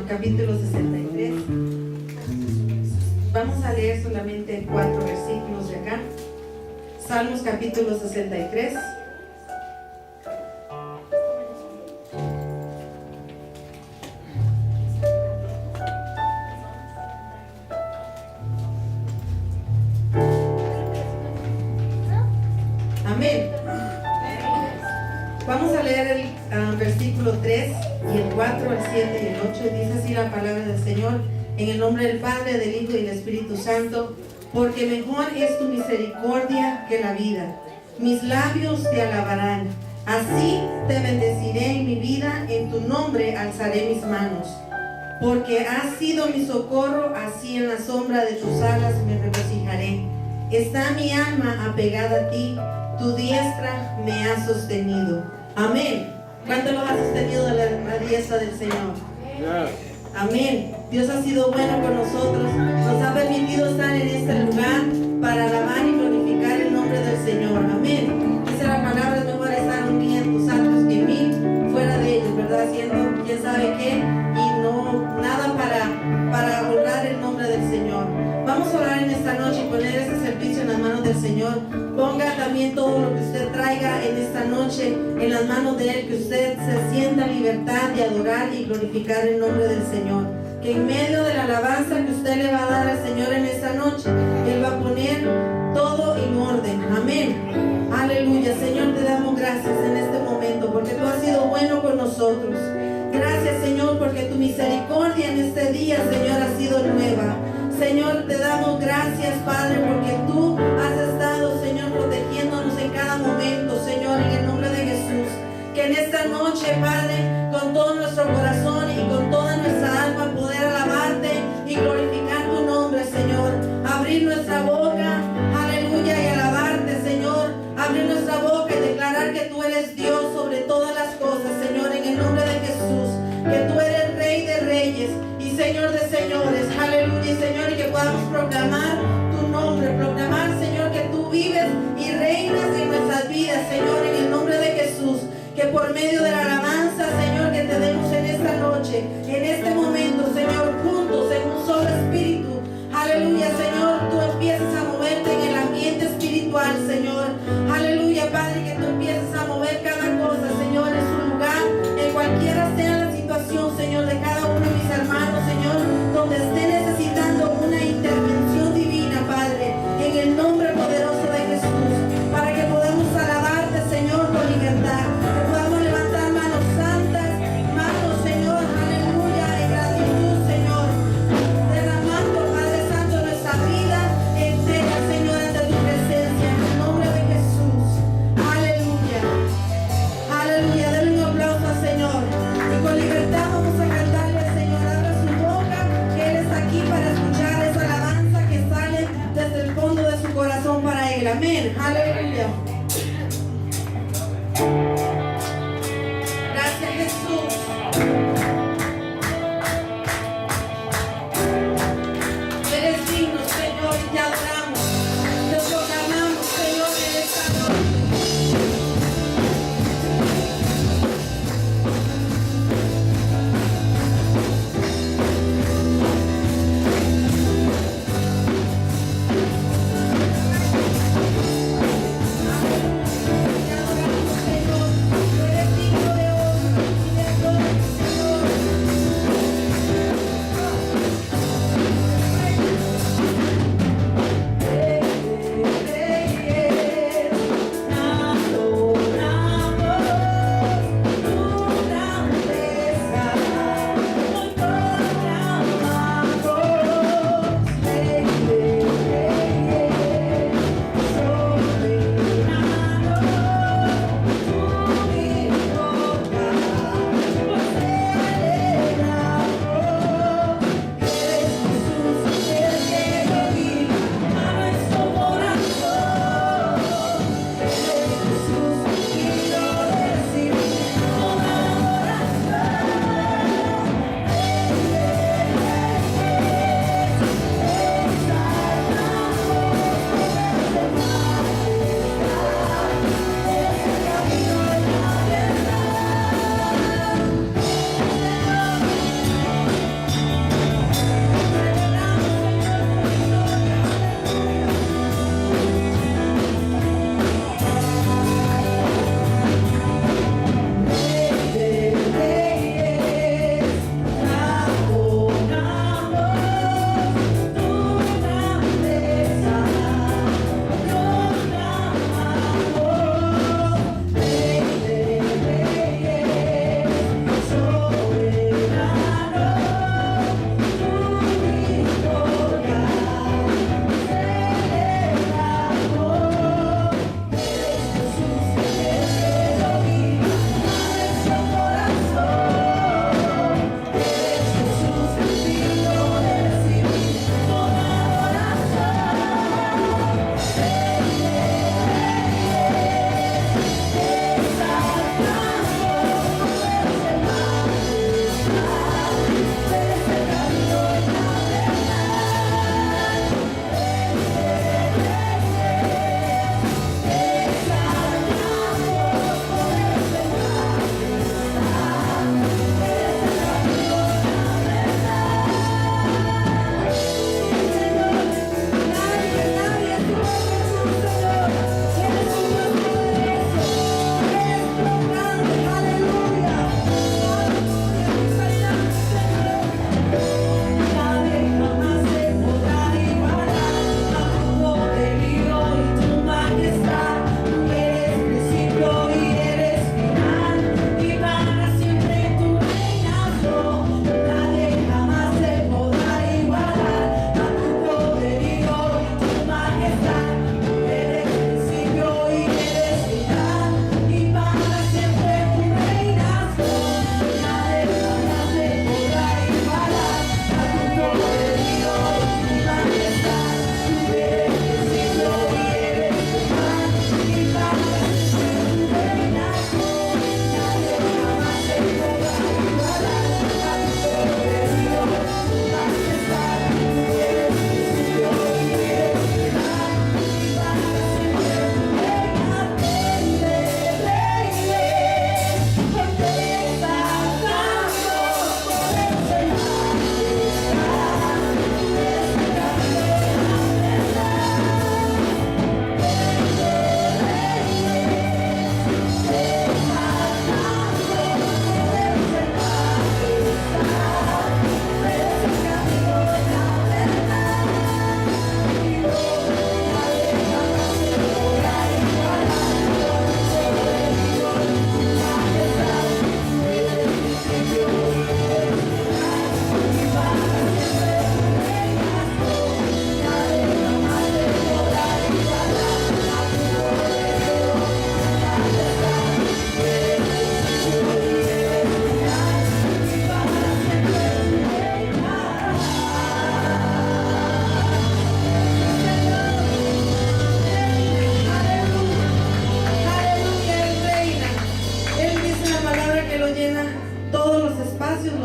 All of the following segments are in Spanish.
capítulo 63. Vamos a leer solamente 4 versículos de acá. Salmos capítulo 63. Amén. Vamos a leer el versículo 3 y el 4, el 7 y el 8. Dice así la palabra del Señor: en el nombre del Padre, del Hijo y del Espíritu Santo, porque mejor es tu misericordia que la vida. Mis labios te alabarán. Así te bendeciré en mi vida, en tu nombre alzaré mis manos. Porque has sido mi socorro, así en la sombra de tus alas me regocijaré. Está mi alma apegada a ti, tu diestra me ha sostenido. Amén. ¿Cuánto los ha sostenido la diestra del Señor? Amén. Dios ha sido bueno con nosotros. Nos ha permitido estar en este lugar para alabar y glorificar el nombre del Señor. Amén. Dice la palabra: es mejor estar un día en tus atrios que 1000 fuera de ellos, ¿verdad? Haciendo quién sabe qué y no nada para honrar el nombre del Señor. Vamos a orar en esta noche y poner este servicio en las manos del Señor. Ponga también todo lo que usted traiga en esta noche en las manos de Él, que usted se sienta en libertad de adorar y glorificar el nombre del Señor. Que en medio de la alabanza que usted le va a dar al Señor en esta noche, Él va a poner todo en orden. Amén. Aleluya. Señor, te damos gracias en este momento porque tú has sido bueno con nosotros. Gracias, Señor, porque tu misericordia en este día, Señor, ha sido nueva. Señor, te damos gracias, Padre, porque tú has estado, Señor, protegiéndonos en cada momento, Señor, en el nombre de Jesús. Que en esta noche, Padre, con todo nuestro corazón y con toda nuestra alma, poder alabarte y glorificar tu nombre, Señor. Abrir nuestra boca, aleluya, y alabarte, Señor. Abrir nuestra boca y declarar que tú eres Dios sobre todas las cosas, Señor, en el nombre de Jesús. Que tú eres Rey de reyes y Señor de señores, aleluya, y Señor, y que podamos proclamar tu nombre, proclamar, Señor, que tú vives y reinas en nuestras vidas, Señor, en el nombre de Jesús. Que por medio de la alabanza, Señor, que te demos en esta noche, en este momento, Señor, juntos en un solo espíritu, aleluya, Señor, tú empiezas a moverte en el ambiente espiritual, Señor, aleluya, Padre, que tú empieces a mover cada cosa, Señor, en su lugar, en cualquiera sea la situación, Señor, de cada uno de mis hermanos, Señor, donde esté necesitando una intervención divina, Padre, en el nombre poderoso de Jesús, para que podamos alabarte, Señor, con libertad, que podamos levantar manos santas, manos, Señor, aleluya.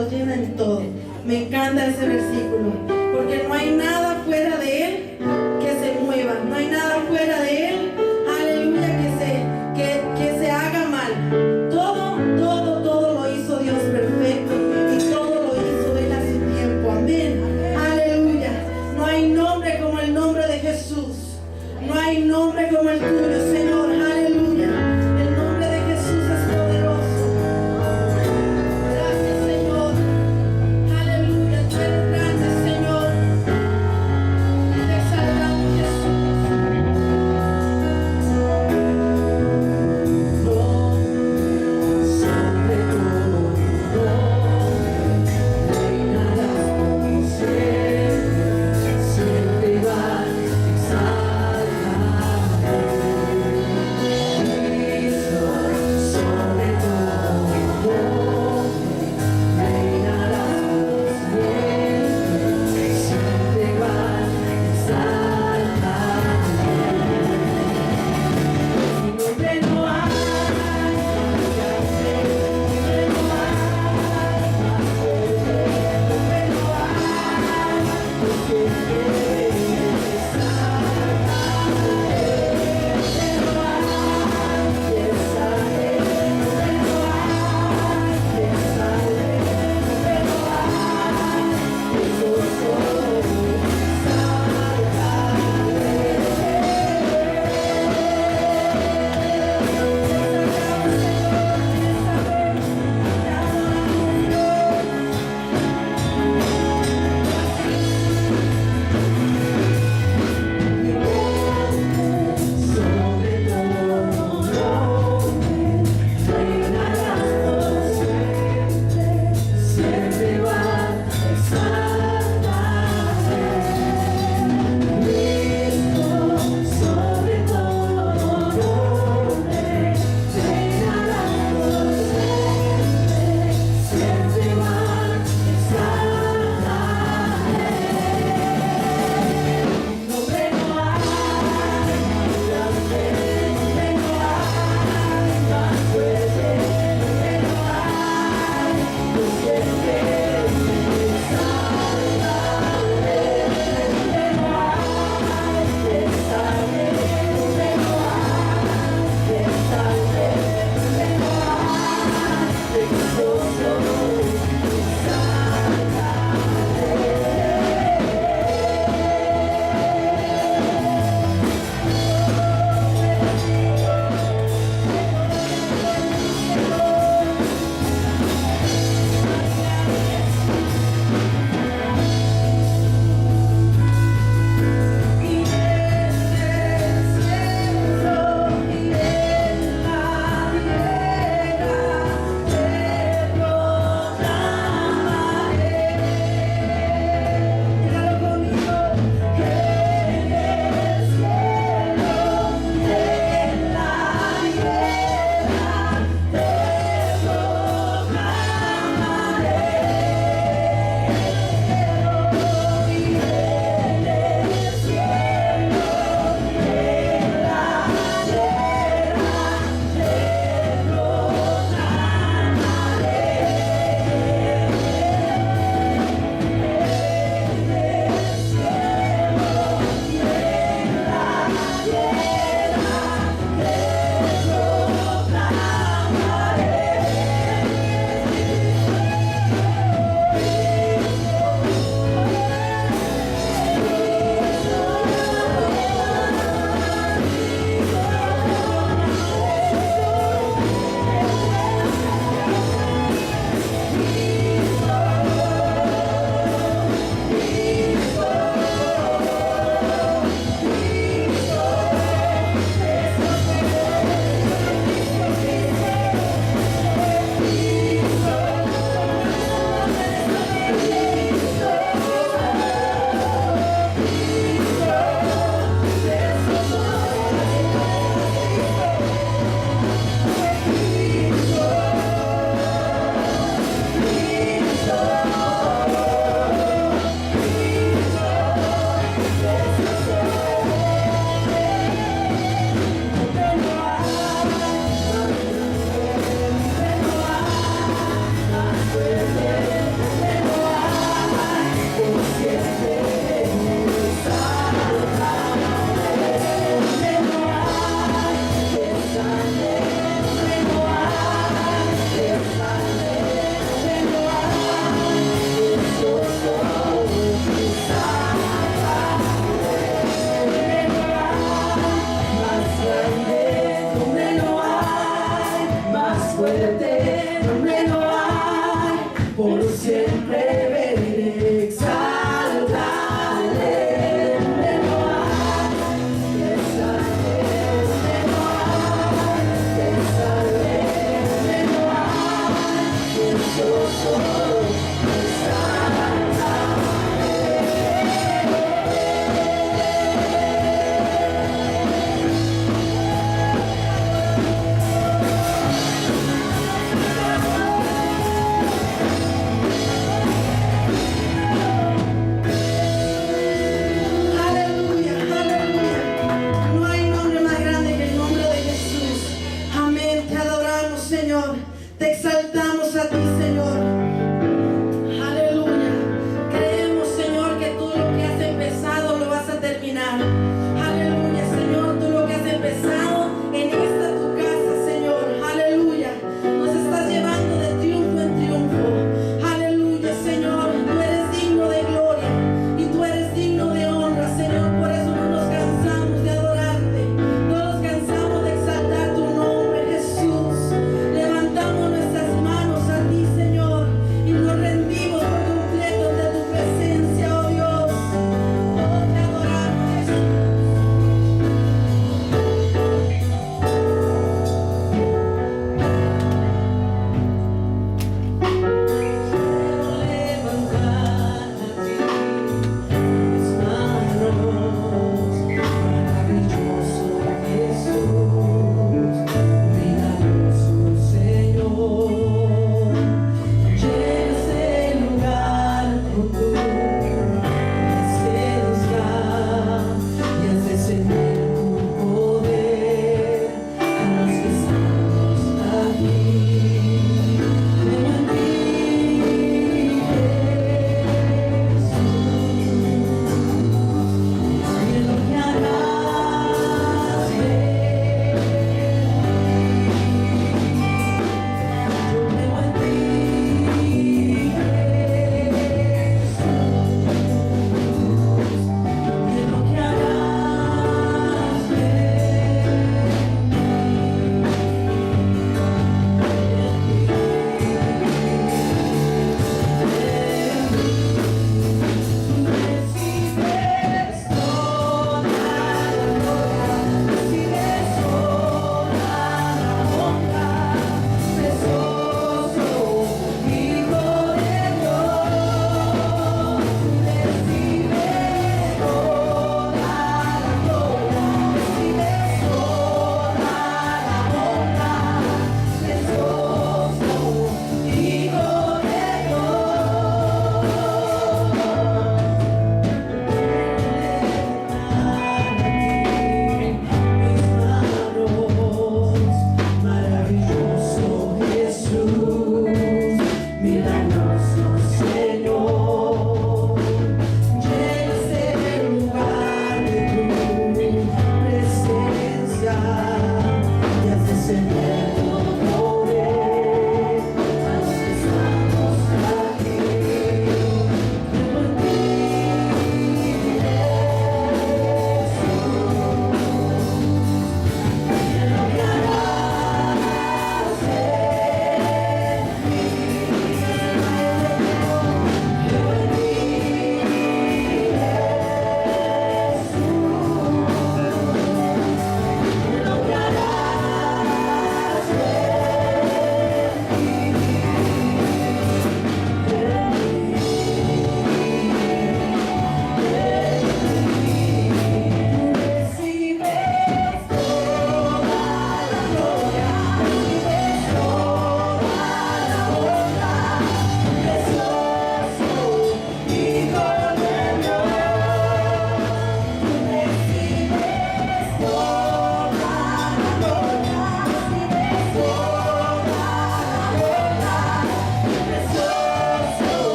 lo llena en todo. Me encanta ese versículo, porque no hay nada fuera de Él que se mueva, no hay nada fuera de Él, aleluya, que se haga mal. Todo lo hizo Dios perfecto y todo lo hizo Él a su tiempo. Amén. Aleluya. No hay nombre como el nombre de Jesús. No hay nombre como el tuyo, Señor. Aleluya. El nombre de Jesús es poderoso. Gracias, Señor. Aleluya. Tú eres grande, Señor. Te exaltamos, Jesús.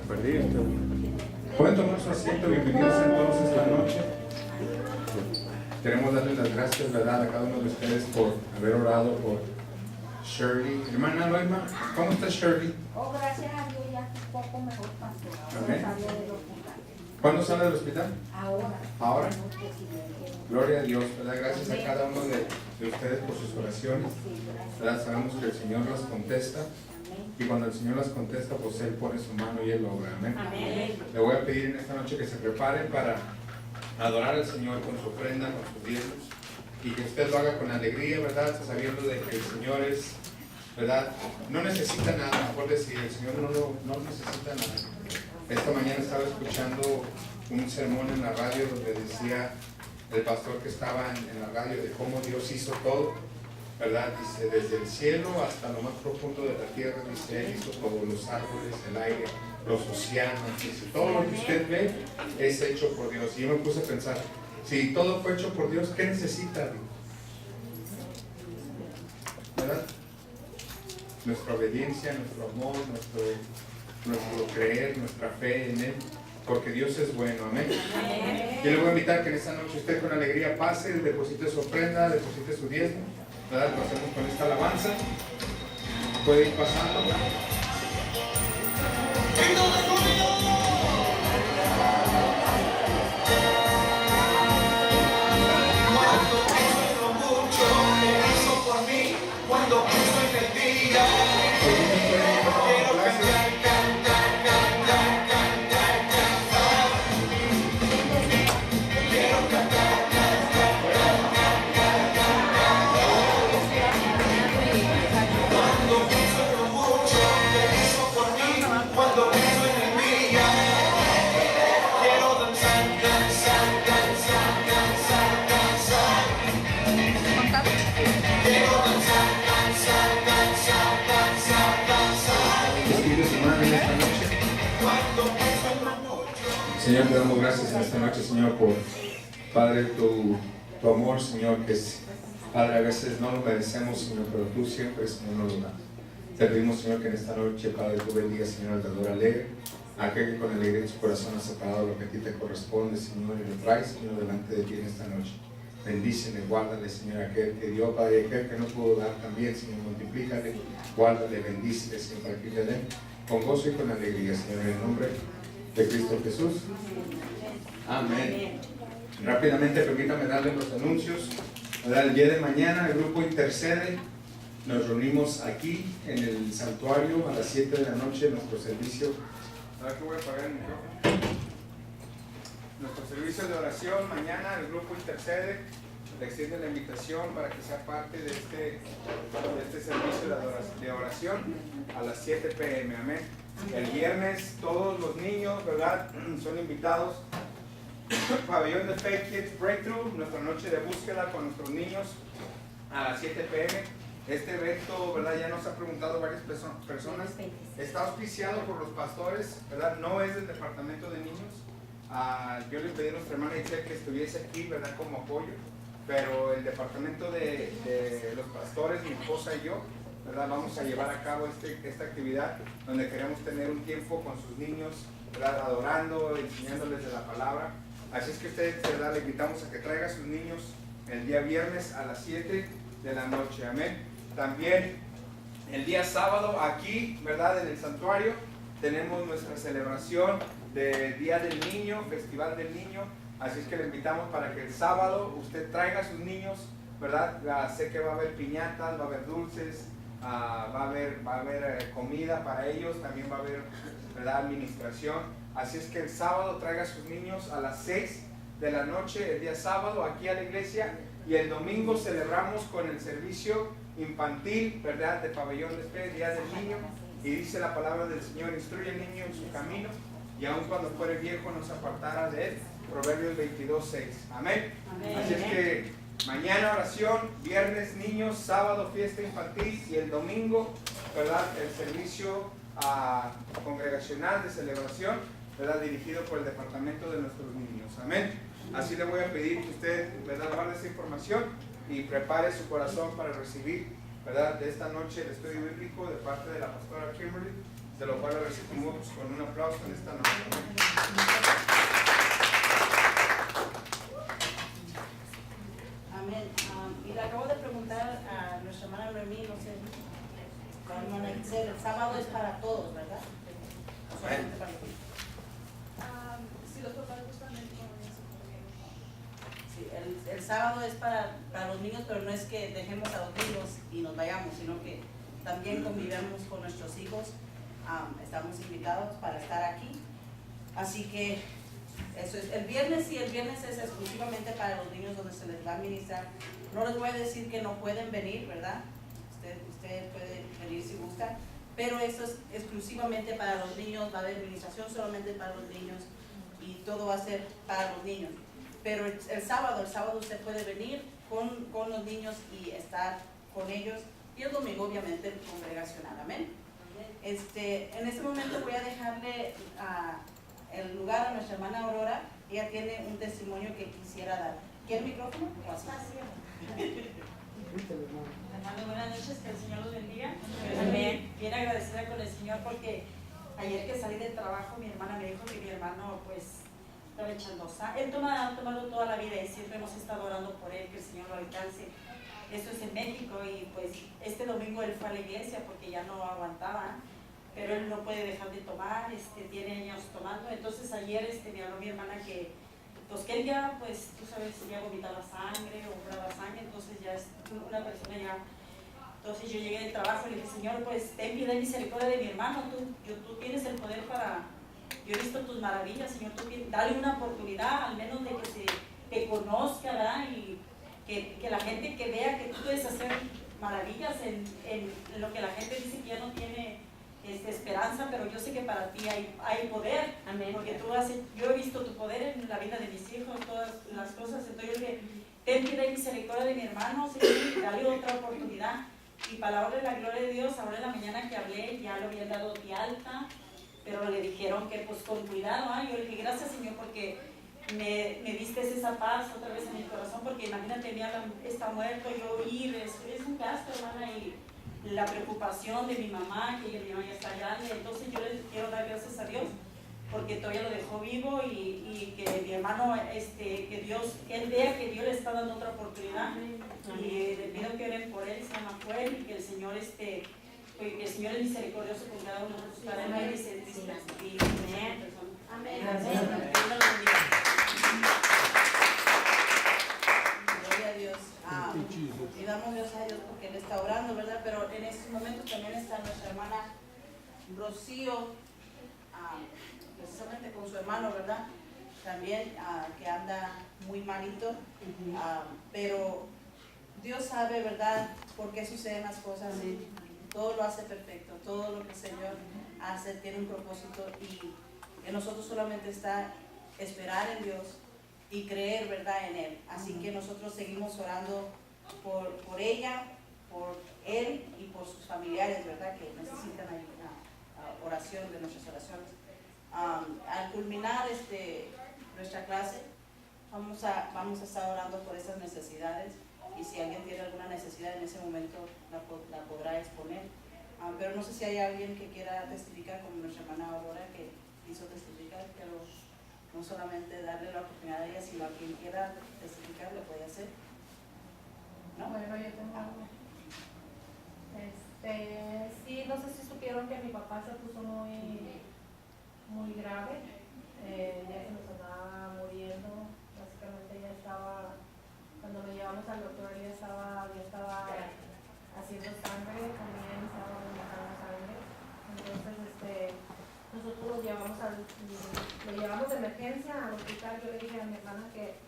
perdí. Pueden tomar su asiento, bienvenidos a todos esta noche. Queremos darles las gracias, ¿verdad?, a cada uno de ustedes por haber orado por Shirley. Hermana Loima, ¿cómo está Shirley? Oh, gracias a Dios, ya un poco mejor, pastor. Amén. Salió del hospital. ¿Cuándo sale del hospital? Ahora. ¿Ahora? Gloria a Dios, ¿verdad? Gracias a cada uno de ustedes por sus oraciones, ¿verdad? Sabemos que el Señor las contesta, y cuando el Señor las contesta, pues Él pone su mano y Él lo obra. Amén. Amén. Le voy a pedir en esta noche que se preparen para adorar al Señor con su ofrenda, con sus diezmos, y que usted lo haga con alegría, ¿verdad? Sabiendo de que el Señor es, ¿verdad? No necesita nada, por decir, el Señor no necesita nada. Esta mañana estaba escuchando un sermón en la radio donde decía el pastor que estaba en la radio de cómo Dios hizo todo, ¿verdad? Dice, desde el cielo hasta lo más profundo de la tierra, dice, Él hizo todos los árboles, el aire, los océanos, dice, todo lo que usted ve es hecho por Dios. Y yo me puse a pensar, si todo fue hecho por Dios, ¿qué necesita Dios? ¿Verdad? Nuestra obediencia, nuestro amor, nuestro creer, nuestra fe en Él, porque Dios es bueno. Amén. Yo le voy a invitar que en esta noche usted con alegría pase, deposite su ofrenda, deposite su diezmo, ¿verdad? Lo hacemos con esta alabanza. Puede ir pasando. Cuando pienso en el día, quiero cantar, cantar, cantar, cantar, cantar. Quiero cantar, cantar, cantar, cantar. Cuando pienso en lo mucho que hizo por mí, cuando pienso en el día, quiero danzar, danzar, danzar, danzar, danzar. Quiero danzar. Señor, te damos gracias en esta noche, Señor, por, Padre, tu amor, Señor, que es, Padre, a veces no lo merecemos, Señor, pero tú siempre, Señor, nos lo das. Te pedimos, Señor, que en esta noche, Padre, tú bendigas, Señor, al dador alegre, a aquel que con alegría en su corazón ha separado lo que a ti te corresponde, Señor, y lo traes, Señor, delante de ti en esta noche. Bendícele, guárdale, Señor, aquel que dio, Padre, aquel que no pudo dar también, Señor, multiplícale, guárdale, bendícele, Señor, para que le den con gozo y con alegría, Señor, en el nombre de Cristo Jesús. Amén. Rápidamente, permítame darle los anuncios. El día de mañana el grupo Intercede. Nos reunimos aquí en el santuario a las 7 de la noche en nuestro servicio. ¿Ahora que voy a apagar el micrófono? Nuestro servicio de oración mañana, el grupo Intercede le extiende la invitación para que sea parte de este servicio de oración a las 7 p.m. Amén. El viernes todos los niños, ¿verdad?, son invitados. Pabellón de Faith Kids Breakthrough, nuestra noche de búsqueda con nuestros niños a las 7 p.m. Este evento, ¿verdad?, ya nos ha preguntado varias personas. Está auspiciado por los pastores, ¿verdad? No es del departamento de niños. Yo le pedí a nuestra hermana Itzel que estuviese aquí, ¿verdad?, como apoyo. Pero el departamento de los pastores, mi esposa y yo, ¿verdad?, vamos a llevar a cabo esta actividad donde queremos tener un tiempo con sus niños, ¿verdad?, adorando, enseñándoles de la palabra. Así es que ustedes, ¿verdad?, le invitamos a que traiga a sus niños el día viernes a las 7 de la noche. Amén. También el día sábado aquí, ¿verdad?, en el santuario tenemos nuestra celebración del Día del Niño, Festival del Niño. Así es que le invitamos para que el sábado usted traiga a sus niños, ¿verdad? Sé que va a haber piñatas, va a haber dulces, va a haber comida para ellos, también va a haber, ¿verdad?, administración. Así es que el sábado traiga a sus niños a las 6 de la noche, el día sábado, aquí a la iglesia, y el domingo celebramos con el servicio infantil, ¿verdad?, de Pabellón de Fe, Día del Niño, y dice la palabra del Señor: instruye al niño en su camino, y aun cuando fuere viejo no se apartará de él. Proverbios 22:6. Amén. Amén. Así es que mañana oración, viernes niños, sábado fiesta infantil y el domingo, ¿verdad?, el servicio congregacional de celebración, ¿verdad?, dirigido por el departamento de nuestros niños. Amén. Así le voy a pedir que usted, ¿verdad?, guarde esa información y prepare su corazón para recibir, ¿verdad?, de esta noche el estudio bíblico de parte de la pastora Kimberly, de lo cual lo recibimos con un aplauso en esta noche. Amén. Y le acabo de preguntar a nuestra hermana Noemí, no sé, la hermana Itzel, el sábado es para todos, ¿verdad? ¿O solamente para los niños? Si los papás gustan de con eso, Sí, el sábado es para los niños, pero no es que dejemos a los niños y nos vayamos, sino que también convivemos con nuestros hijos. Estamos invitados para estar aquí. Así que eso es. El viernes sí, el viernes es exclusivamente para los niños donde se les va a ministrar. No les voy a decir que no pueden venir, ¿verdad? Usted puede venir si gusta, pero eso es exclusivamente para los niños, va a haber administración solamente para los niños y todo va a ser para los niños. Pero el sábado usted puede venir con los niños y estar con ellos, y el domingo obviamente congregacional, amén. En este momento voy a dejarle el lugar a nuestra hermana Aurora. Ella tiene un testimonio que quisiera dar. ¿Quiere el micrófono? ¿O así? Hermano, buenas noches, que el Señor los bendiga. Amén. Bien agradecida con el Señor porque ayer que salí del trabajo mi hermana me dijo que mi hermano pues estaba echando sangre. Él ha tomado toda la vida y siempre hemos estado orando por él, que el Señor lo alcance. Esto es en México y pues este domingo él fue a la iglesia porque ya no aguantaba, pero él no puede dejar de tomar, tiene años tomando. Entonces ayer me habló mi hermana que pues que él ya, pues tú sabes, ya vomitaba sangre o brava sangre, entonces ya es una persona ya. Entonces yo llegué del trabajo y le dije, Señor, pues ten piedad y misericordia de mi hermano, tú tienes el poder para, yo he visto tus maravillas, Señor, dale una oportunidad, al menos de que se te conozca, ¿verdad? Y que la gente que vea que tú puedes hacer maravillas en lo que la gente dice que ya no tiene esperanza, pero yo sé que para ti hay poder. Amén. Porque yo he visto tu poder en la vida de mis hijos, todas las cosas. Entonces yo le dije, ten piedad y misericordia de mi hermano, Señor, dale otra oportunidad. Y para la hora de la gloria de Dios, ahora en la mañana que hablé, ya lo habían dado de alta, pero le dijeron que pues con cuidado. Yo le dije, gracias, Señor, porque me diste esa paz otra vez en mi corazón, porque imagínate, mi Alan está muerto, yo ir, es un gasto, hermana, y la preocupación de mi mamá, que mi mamá ya está grande. Entonces yo le quiero dar gracias a Dios porque todavía lo dejó vivo y que mi hermano, que Dios, él vea que Dios le está dando otra oportunidad. Y le pido que oren por él, se llama Joel, y que el Señor que el Señor es misericordioso con cada uno de nosotros para él y se Amén. Amén. Gloria a Dios. Y damos gracias a Dios porque Él está orando, ¿verdad? Pero en estos momentos también está nuestra hermana Rocío, precisamente con su hermano, ¿verdad? También que anda muy malito, pero Dios sabe, ¿verdad?, por qué suceden las cosas. Todo lo hace perfecto, todo lo que el Señor hace tiene un propósito, y en nosotros solamente está esperar en Dios y creer, ¿verdad?, en Él. Así que nosotros seguimos orando por ella, por él y por sus familiares, ¿verdad?, que necesitan oración, de nuestras oraciones. Al culminar nuestra clase, vamos a estar orando por esas necesidades, y si alguien tiene alguna necesidad en ese momento la podrá exponer. Pero no sé si hay alguien que quiera testificar, como nuestra hermana Aurora, que quiso testificar, pero no solamente darle la oportunidad a ella, sino a quien quiera testificar lo puede hacer. ¿No? Bueno, yo tengo algo. Sí, no sé si supieron que mi papá se puso muy grave. Ya se nos andaba muriendo. Básicamente ya estaba, cuando lo llevamos al doctor, ya estaba haciendo sangre, también estaba vomitando sangre. Entonces, nosotros lo llevamos de emergencia al hospital. Yo le dije a mi hermana que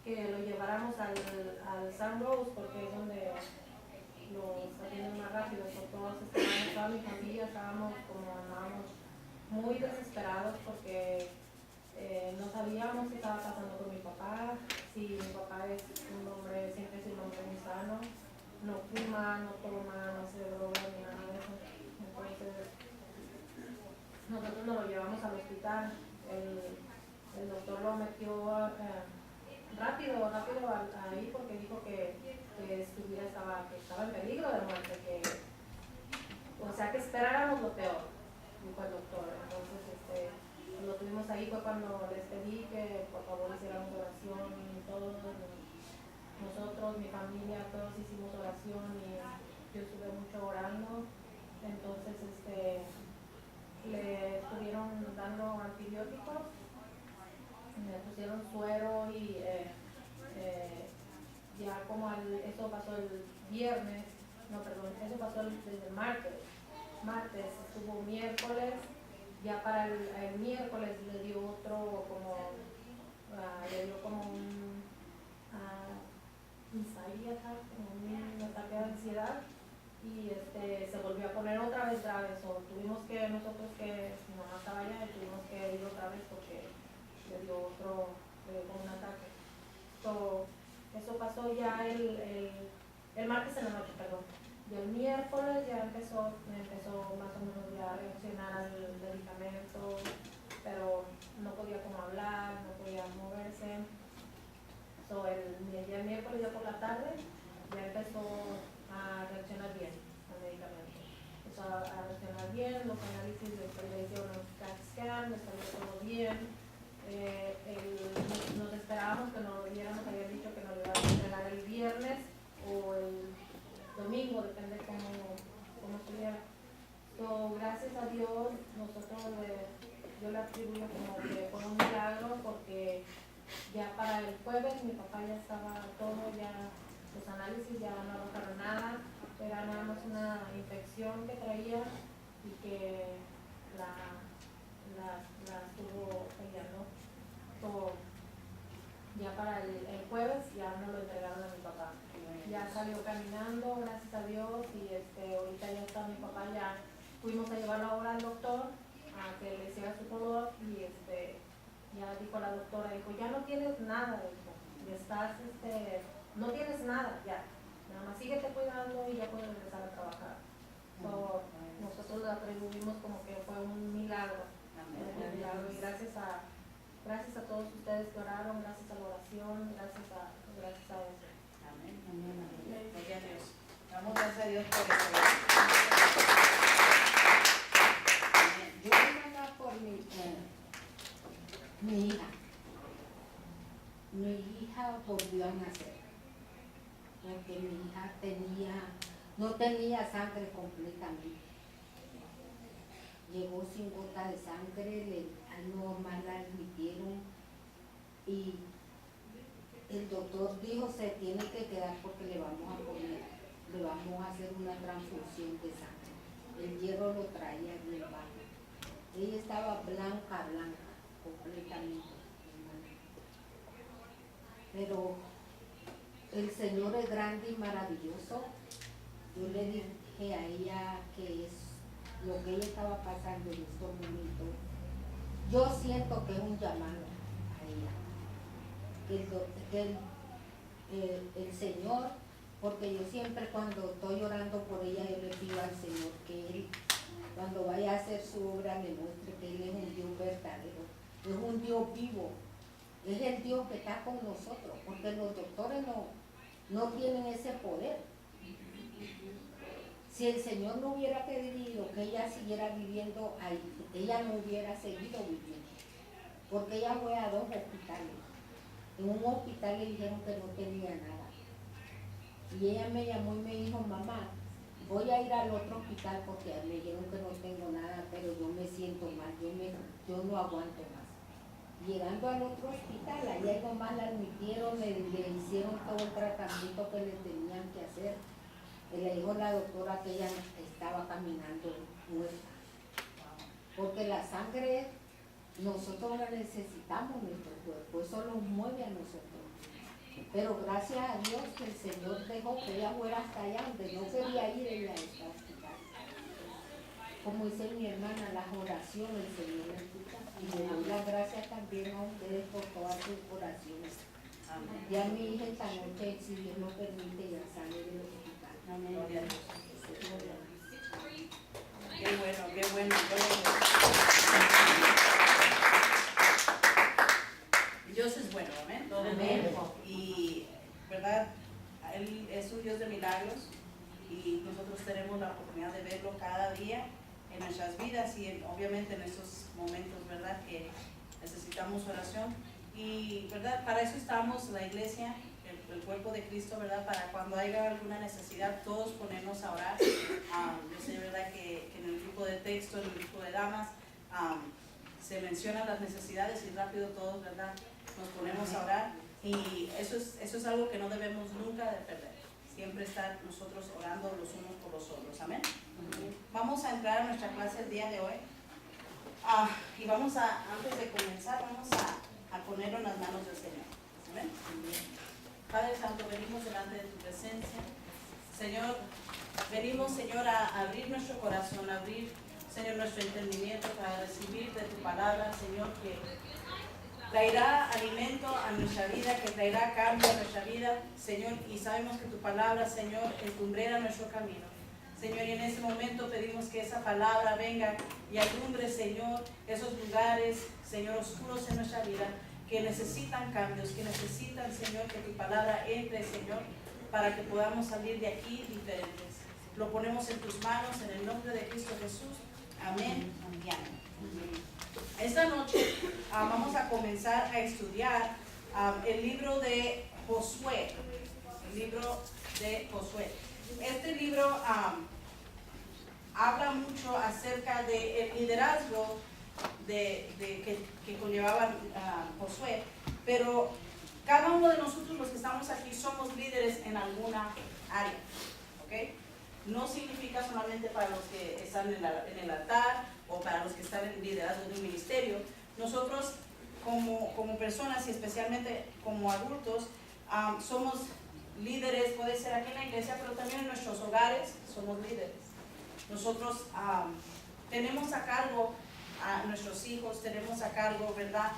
lo lleváramos al San Rose, porque es donde lo atienden más rápido. Por todos toda mi familia andábamos muy desesperados porque no sabíamos qué estaba pasando con mi papá. Si mi papá es un hombre, siempre es un hombre muy sano, no fuma, no toma, no se droga ni nada de eso. Entonces nosotros nos lo llevamos al hospital. El doctor lo metió rápido ahí, porque dijo que su vida estaba en peligro de muerte, o sea que esperáramos lo peor, dijo el doctor. Entonces lo tuvimos ahí, fue cuando les pedí que por favor hiciéramos oración, todos nosotros, mi familia, todos hicimos oración y yo estuve mucho orando. Entonces le estuvieron dando antibióticos, me pusieron suero y ya como eso pasó el viernes, no perdón, eso pasó desde el martes estuvo miércoles, ya para el miércoles le dio otro le dio como un anxiety attack, como un ataque de ansiedad, y se volvió a poner otra vez grave. Tuvimos que nosotros, que mi mamá estaba allá, y tuvimos que ir otra vez porque le dio como un ataque. Eso pasó ya el martes en la noche, perdón. Y el miércoles ya empezó más o menos ya a reaccionar al medicamento, pero no podía como hablar, no podía moverse. El miércoles ya por la tarde ya empezó a reaccionar bien al medicamento. Empezó a reaccionar bien, los análisis le hicieron un CAT scan, le salió todo bien. Nos esperábamos que nos lo dieran, nos habían dicho que nos lo iban a entregar el viernes o el domingo, depende cómo estuviera. Gracias a Dios, yo le atribuyo como que fue un milagro, porque ya para el jueves mi papá ya estaba todo, ya los análisis ya no arrojaron nada, era nada más una infección que traía y que la estuvo peleando. Ya para el jueves ya no lo entregaron a mi papá. Ya salió caminando, gracias a Dios, y ahorita ya está mi papá, ya fuimos a llevarlo ahora al doctor a que le hiciera su color, y ya dijo la doctora, dijo, ya no tienes nada, dijo, ya estás, no tienes nada, ya, nada más síguete cuidando y ya puedes regresar a trabajar. Nosotros lo atribuimos como que fue un milagro, y gracias a todos ustedes que oraron, gracias a la oración, gracias a eso. Amén. Gloria a Dios. Damos gracias a Dios por eso. Yo voy a hablar por mi hija. Mi hija volvió a nacer, porque mi hija no tenía sangre completamente. Llegó sin gota de sangre, al normal la admitieron y el doctor dijo se tiene que quedar porque le vamos a hacer una transfusión de sangre. El hierro lo traía bien bajo. Ella estaba blanca, completamente. Pero el Señor es grande y maravilloso. Yo le dije a ella que es lo que ella estaba pasando en estos momentos. Yo siento que es un llamado a ella. Que el Señor, porque yo siempre cuando estoy orando por ella, yo le pido al Señor que Él, cuando vaya a hacer su obra, me muestre que Él es un Dios verdadero, es un Dios vivo, es el Dios que está con nosotros, porque los doctores no tienen ese poder. Si el Señor no hubiera querido que ella siguiera viviendo ahí, ella no hubiera seguido viviendo, porque ella fue a 2 hospitales. En un hospital le dijeron que no tenía nada. Y ella me llamó y me dijo, mamá, voy a ir al otro hospital porque me dijeron que no tengo nada, pero yo me siento mal, yo no aguanto más. Llegando al otro hospital, allá nomás la admitieron, le hicieron todo el tratamiento que le tenían que hacer. Le dijo la doctora que ella estaba caminando muerta. Porque la sangre nosotros la necesitamos en nuestro cuerpo, eso nos mueve a nosotros. Pero gracias a Dios que el Señor dejó que ella fuera hasta allá donde no quería ir ella a esta hospital. Como dice mi hermana, las oraciones el Señor la escucha. Y le doy las gracias también a ustedes por todas sus oraciones. Amén. Ya mi hija esta noche, si Dios lo permite, ya sale del hospital. Amén. Gloria a Dios. Qué bueno, qué bueno. Dios es bueno, amén. Todo el tiempo. Y, ¿verdad? Él es un Dios de milagros y nosotros tenemos la oportunidad de verlo cada día. días y obviamente en estos momentos, ¿verdad? Que necesitamos oración. Y, ¿verdad? Para eso estamos, la iglesia, el cuerpo de Cristo, ¿verdad? Para cuando haya alguna necesidad, todos ponernos a orar. Yo sé, ¿verdad? Que en el grupo de texto, en el grupo de damas, se mencionan las necesidades y rápido todos, ¿verdad? Nos ponemos a orar. Y eso es algo que no debemos nunca de perder. Siempre estar nosotros orando los unos por los otros. Amén. Vamos a entrar a nuestra clase el día de hoy. Y vamos antes de comenzar, vamos a ponerlo en las manos del Señor. Amén. Padre Santo, venimos delante de tu presencia. Señor, venimos, Señor, a abrir nuestro corazón, a abrir, Señor, nuestro entendimiento para recibir de tu palabra, Señor, que traerá alimento a nuestra vida, que traerá cambio a nuestra vida, Señor, y sabemos que tu palabra, Señor, alumbrará nuestro camino. Señor, y en ese momento pedimos que esa palabra venga y alumbre, Señor, esos lugares, Señor, oscuros en nuestra vida, que necesitan cambios, que necesitan, Señor, que tu palabra entre, Señor, para que podamos salir de aquí diferentes. Lo ponemos en tus manos, en el nombre de Cristo Jesús. Amén y amén. Esta noche vamos a comenzar a estudiar el libro de Josué. El libro de Josué. Este libro habla mucho acerca del liderazgo que conllevaba Josué, pero cada uno de nosotros los que estamos aquí somos líderes en alguna área, ¿ok? No significa solamente para los que están en el altar o para los que están en liderazgo de un ministerio. Nosotros como personas y especialmente como adultos somos líderes, puede ser aquí en la iglesia, pero también en nuestros hogares somos líderes. Nosotros tenemos a cargo a nuestros hijos, tenemos a cargo, ¿verdad?,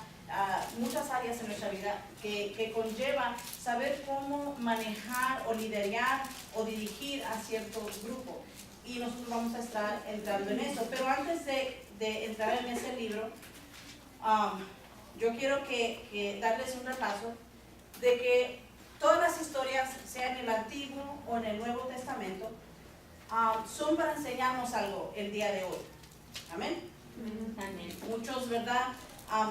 muchas áreas en nuestra vida que conllevan saber cómo manejar o liderar o dirigir a cierto grupo. Y nosotros vamos a estar entrando en eso. Pero antes de entrar en ese libro, yo quiero que darles un repaso de que todas las historias, sea en el Antiguo o en el Nuevo Testamento, son para enseñarnos algo el día de hoy. Amén. Amén. Muchos, ¿verdad?,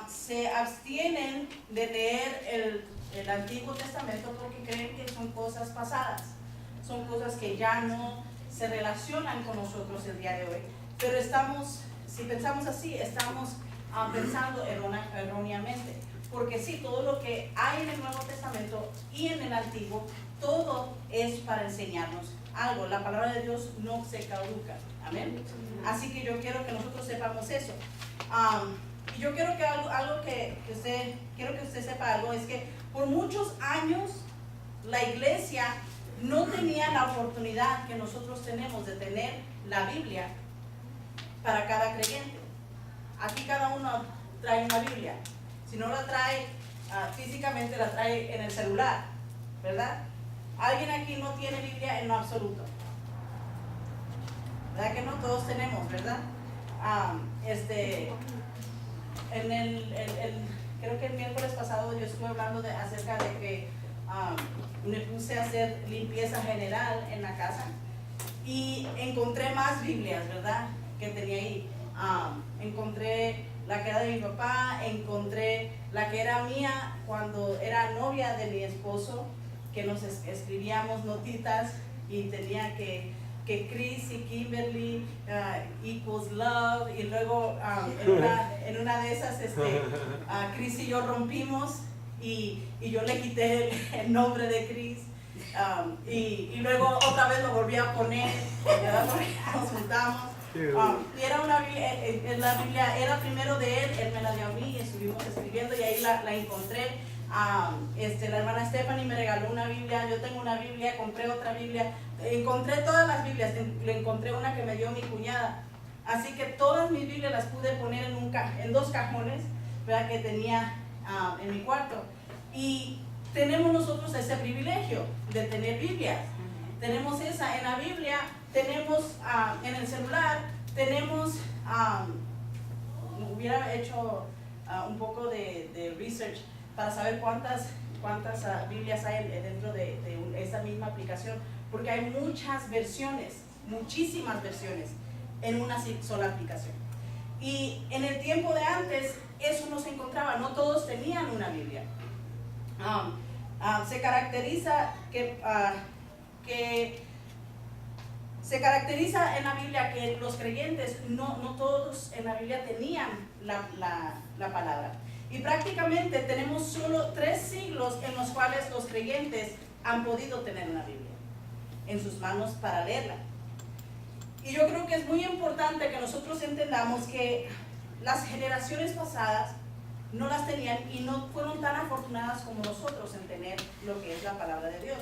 se abstienen de leer el Antiguo Testamento porque creen que son cosas pasadas, son cosas que ya no se relacionan con nosotros el día de hoy. Pero si pensamos así, estamos pensando erróneamente. Porque sí, todo lo que hay en el Nuevo Testamento y en el Antiguo, todo es para enseñarnos algo. La palabra de Dios no se caduca. Amén. Así que yo quiero que nosotros sepamos eso. Y yo quiero que quiero que usted sepa algo, es que por muchos años la iglesia no tenía la oportunidad que nosotros tenemos de tener la Biblia para cada creyente. Aquí cada uno trae una Biblia. Si no la trae físicamente, la trae en el celular, ¿verdad? ¿Alguien aquí no tiene Biblia en lo absoluto? ¿Verdad que no? Todos tenemos, ¿verdad? Creo que el miércoles pasado yo estuve hablando acerca de que me puse a hacer limpieza general en la casa y encontré más Biblias, ¿verdad?, que tenía ahí. Encontré la que era de mi papá, encontré la que era mía cuando era novia de mi esposo, que nos escribíamos notitas y tenía que Chris y Kimberly equals love, y luego en una de esas Chris y yo rompimos y yo le quité el nombre de Chris y luego otra vez lo volví a poner, ¿verdad?, porque nos juntamos. Y era una Biblia, la Biblia era primero de él me la dio a mí y estuvimos escribiendo y ahí la encontré. La hermana Stephanie me regaló una Biblia, yo tengo una Biblia, compré otra Biblia, encontré todas las Biblias, le encontré una que me dio mi cuñada, así que todas mis Biblias las pude poner en dos cajones, ¿verdad?, que tenía en mi cuarto. Y tenemos nosotros ese privilegio de tener Biblias. Tenemos esa en la Biblia, tenemos en el celular, tenemos, hubiera hecho un poco de research para saber cuántas Biblias hay dentro de esa misma aplicación, porque hay muchas versiones, muchísimas versiones en una sola aplicación. Y en el tiempo de antes eso no se encontraba, no todos tenían una Biblia. Se caracteriza se caracteriza en la Biblia que los creyentes, no todos en la Biblia tenían la palabra. Y prácticamente tenemos solo 3 siglos en los cuales los creyentes han podido tener una Biblia en sus manos para leerla. Y yo creo que es muy importante que nosotros entendamos que las generaciones pasadas no las tenían y no fueron tan afortunadas como nosotros en tener lo que es la palabra de Dios.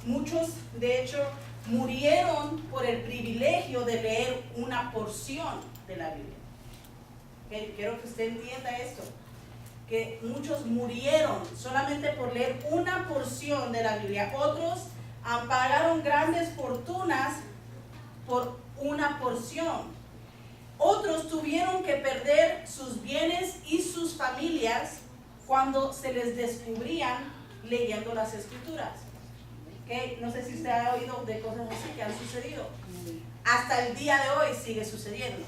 Muchos, de hecho, murieron por el privilegio de leer una porción de la Biblia. Quiero que usted entienda esto, que muchos murieron solamente por leer una porción de la Biblia. Otros pagaron grandes fortunas por una porción. Otros tuvieron que perder sus bienes y sus familias cuando se les descubrían leyendo las Escrituras. No sé si usted ha oído de cosas así que han sucedido. Hasta el día de hoy sigue sucediendo.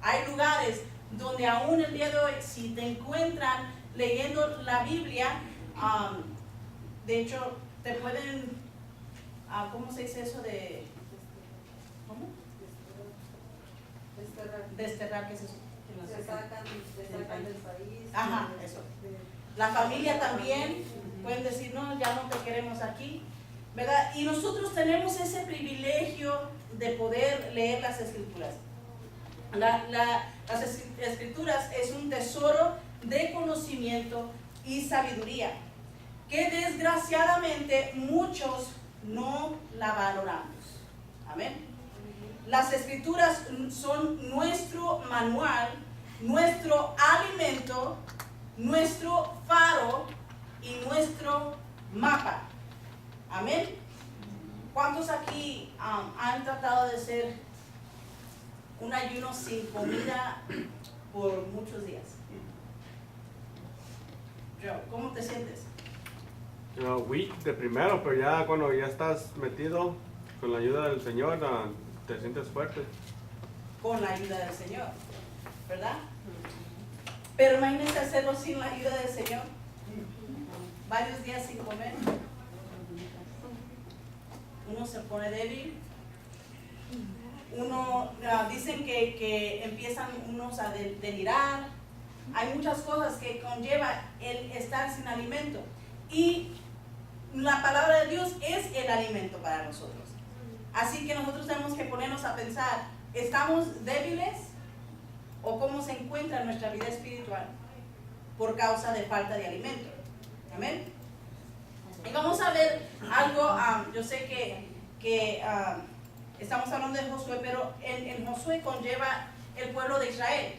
Hay lugares donde aún el día de hoy, si te encuentran leyendo la Biblia, de hecho, te pueden, ¿cómo se dice eso de? ¿Cómo? Desterrar, ¿qué es eso? Se sacan del país. Ajá, eso. La familia también pueden decir, no, ya no te queremos aquí, ¿verdad? Y nosotros tenemos ese privilegio de poder leer las Escrituras. Las Escrituras es un tesoro de conocimiento y sabiduría que desgraciadamente muchos no la valoramos. Amén. Las Escrituras son nuestro manual, nuestro alimento, nuestro faro y nuestro mapa. Amén. ¿Cuántos aquí han tratado de hacer un ayuno sin comida por muchos días? Joe, ¿cómo te sientes? Weak de primero, pero ya cuando ya estás metido con la ayuda del Señor, te sientes fuerte. Con la ayuda del Señor, ¿verdad? Pero imagínense hacerlo sin la ayuda del Señor. Varios días sin comer. Uno se pone débil. Dicen que empiezan unos a delirar. Hay muchas cosas que conlleva el estar sin alimento. Y la palabra de Dios es el alimento para nosotros. Así que nosotros tenemos que ponernos a pensar, ¿estamos débiles o cómo se encuentra nuestra vida espiritual por causa de falta de alimento? Amén. Y vamos a ver algo, yo sé que estamos hablando de Josué, pero en Josué conlleva el pueblo de Israel.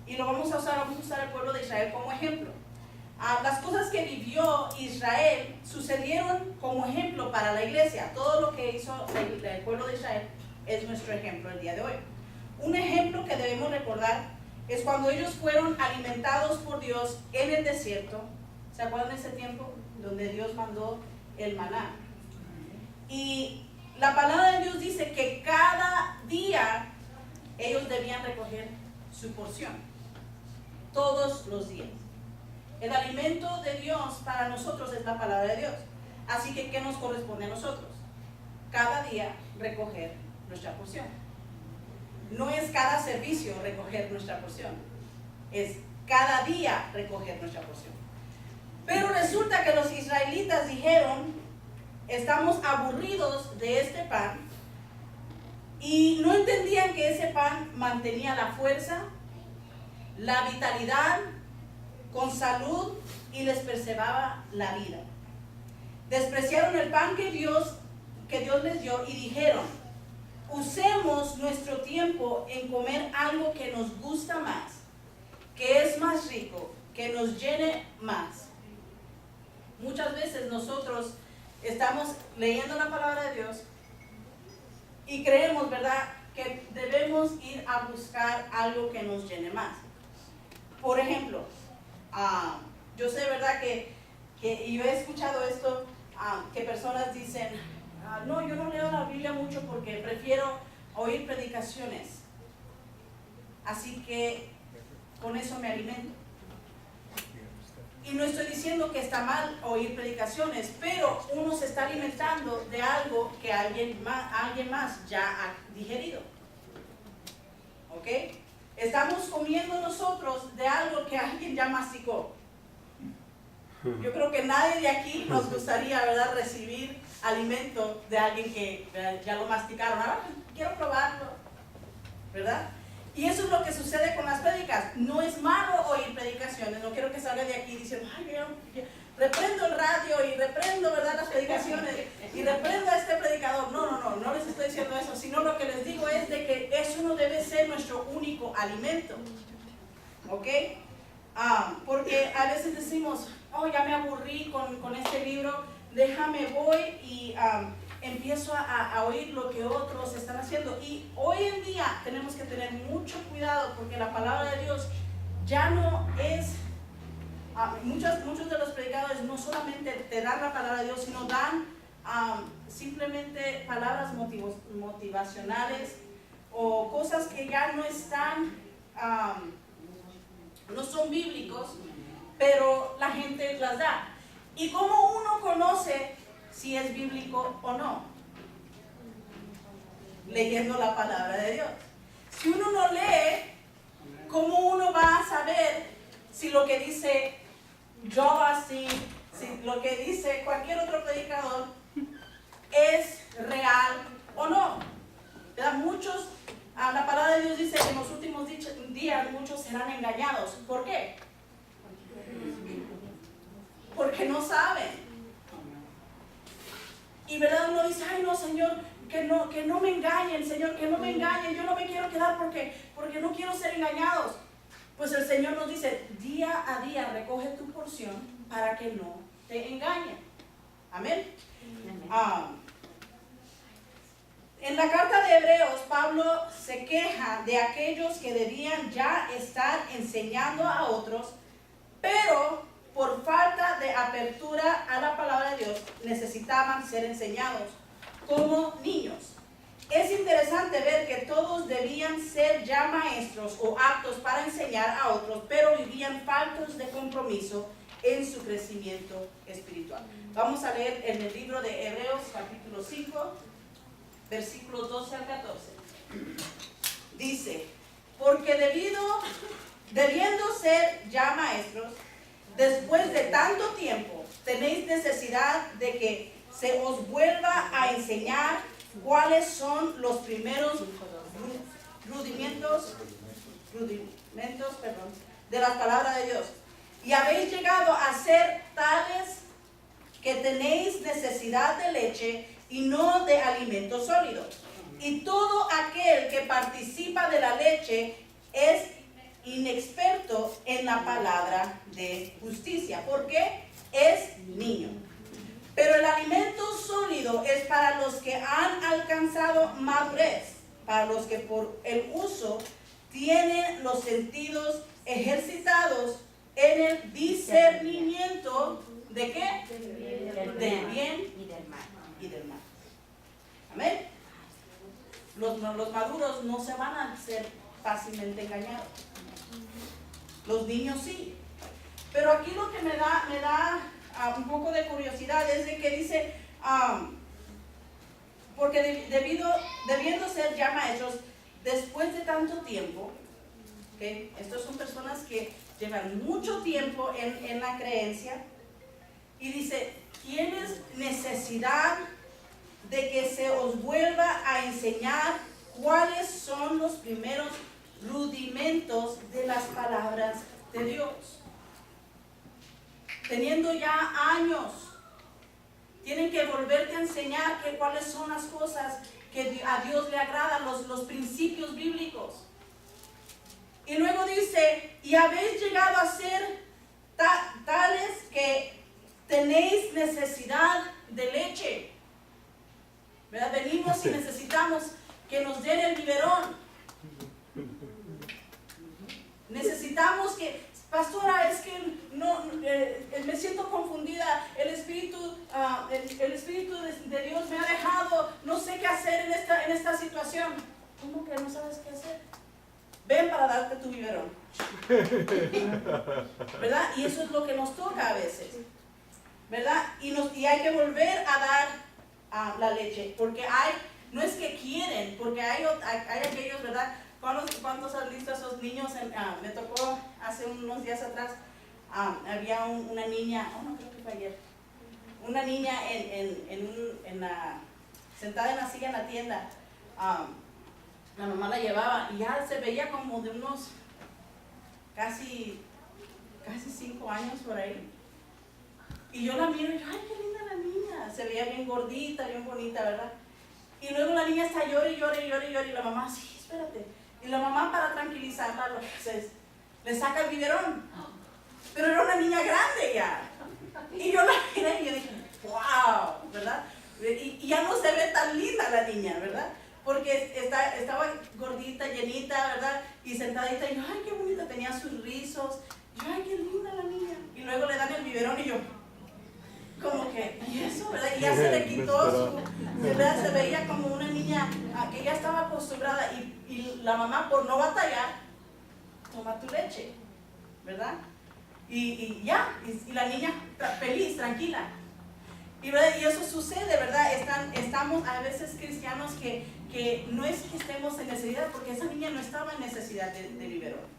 Y vamos a usar el pueblo de Israel como ejemplo. Las cosas que vivió Israel sucedieron como ejemplo para la iglesia. Todo lo que hizo el pueblo de Israel es nuestro ejemplo el día de hoy. Un ejemplo que debemos recordar es cuando ellos fueron alimentados por Dios en el desierto. ¿Se acuerdan de ese tiempo donde Dios mandó el maná? Y la palabra de Dios dice que cada día ellos debían recoger su porción. Todos los días. El alimento de Dios para nosotros es la palabra de Dios. Así que, ¿qué nos corresponde a nosotros? Cada día recoger nuestra porción. No es cada servicio recoger nuestra porción. Es cada día recoger nuestra porción. Pero resulta que los israelitas dijeron, estamos aburridos de este pan. Y no entendían que ese pan mantenía la fuerza, la vitalidad, con salud y les preservaba la vida. Despreciaron el pan que Dios les dio y dijeron, usemos nuestro tiempo en comer algo que nos gusta más, que es más rico, que nos llene más. Muchas veces nosotros estamos leyendo la palabra de Dios y creemos, ¿verdad?, que debemos ir a buscar algo que nos llene más. Por ejemplo, yo sé, ¿verdad?, y yo he escuchado esto, que personas dicen, no, yo no leo la Biblia mucho porque prefiero oír predicaciones. Así que con eso me alimento. Y no estoy diciendo que está mal oír predicaciones, pero uno se está alimentando de algo que alguien más ya ha digerido. ¿Ok? Estamos comiendo nosotros de algo que alguien ya masticó. Yo creo que nadie de aquí nos gustaría, ¿verdad?, recibir alimento de alguien que ya lo masticaron. Ahora quiero probarlo, ¿verdad? Y eso es lo que sucede con las prédicas. No es malo oír predicaciones. No quiero que salga de aquí diciendo, ay, yo reprendo el radio y reprendo, ¿verdad?, las predicaciones y reprendo a este predicador. No les estoy diciendo eso, sino lo que les digo es de que eso no debe ser nuestro único alimento. ¿Ok? Porque a veces decimos, oh, ya me aburrí con este libro, déjame voy y empiezo a oír lo que otros están haciendo. Y hoy en día tenemos que tener mucho cuidado porque la palabra de Dios ya no es, muchos de los predicadores no solamente te dan la palabra de Dios, sino dan simplemente palabras motivacionales o cosas que ya no están, no son bíblicos, pero la gente las da. ¿Y cómo uno conoce si es bíblico o no? Leyendo la palabra de Dios. Si uno no lee, ¿cómo uno va a saber si lo que dice Joel Osteen, si lo que dice cualquier otro predicador es real o no? ¿Verdad? Muchos, la palabra de Dios dice que en los últimos días muchos serán engañados. ¿Por qué? Porque no saben. Y verdad, uno dice, ay no, Señor, que no me engañen, Señor, que no me engañen, yo no me quiero quedar porque no quiero ser engañados. Pues el Señor nos dice, día a día recoge tu porción para que no te engañen. Amén. En la carta de Hebreos, Pablo se queja de aquellos que debían ya estar enseñando a otros, pero por falta de apertura a la palabra de Dios, necesitaban ser enseñados como niños. Es interesante ver que todos debían ser ya maestros o aptos para enseñar a otros, pero vivían faltos de compromiso en su crecimiento espiritual. Vamos a leer en el libro de Hebreos, capítulo 5, versículos 12 al 14. Dice, porque debiendo ser ya maestros, después de tanto tiempo, tenéis necesidad de que se os vuelva a enseñar cuáles son los primeros rudimentos de la palabra de Dios. Y habéis llegado a ser tales que tenéis necesidad de leche y no de alimento sólido. Y todo aquel que participa de la leche es inexperto en la palabra de justicia, porque es niño. Pero el alimento sólido es para los que han alcanzado madurez, para los que por el uso tienen los sentidos ejercitados en el discernimiento ¿de qué? Del bien y del mal. Amén. Los maduros no se van a ser fácilmente engañados. Los niños sí. Pero aquí lo que me da un poco de curiosidad es de que dice, porque debiendo ser ya maestros después de tanto tiempo, ¿okay? Estos son personas que llevan mucho tiempo en la creencia, y dice, tienes necesidad de que se os vuelva a enseñar cuáles son los primeros rudimentos de las palabras de Dios. Teniendo ya años, tienen que volverte a enseñar cuáles son las cosas que a Dios le agradan, los principios bíblicos. Y luego dice, y habéis llegado a ser tales que tenéis necesidad de leche. ¿Verdad? Venimos y necesitamos que nos den el biberón. Necesitamos que, pastora, es que no, me siento confundida, el Espíritu de Dios me ha dejado, no sé qué hacer en esta situación. que no sabes qué hacer? Ven para darte tu biberón. ¿Verdad? Y eso es lo que nos toca a veces. ¿Verdad? Y hay que volver a dar la leche, porque no es que quieren, porque hay aquellos, ¿verdad? ¿Cuántos han visto a esos niños? Me tocó hace unos días atrás, había una niña, no creo que fue ayer, una niña sentada en la silla en la tienda. La mamá la llevaba y ya se veía como de unos casi 5 años por ahí. Y yo la miro y ay, qué linda la niña, se veía bien gordita, bien bonita, ¿verdad? Y luego la niña está llore y la mamá, sí, espérate. Y la mamá, para tranquilizarla, lo que hace es, le saca el biberón. Pero era una niña grande ya. Y yo la miré y yo dije, wow, ¿verdad? Y ya no se ve tan linda la niña, ¿verdad? Porque estaba gordita, llenita, ¿verdad? Y sentadita, y yo, ay, qué bonita, tenía sus rizos. Y yo, ay, qué linda la niña. Y luego le dan el biberón y yo, como que, ¿y eso, verdad? Y ya se le quitó se veía como una niña que ya estaba acostumbrada y la mamá, por no batallar, toma tu leche, ¿verdad? Y la niña feliz, tranquila. Y eso sucede, ¿verdad? Estamos a veces cristianos que no es que estemos en necesidad, porque esa niña no estaba en necesidad de biberón.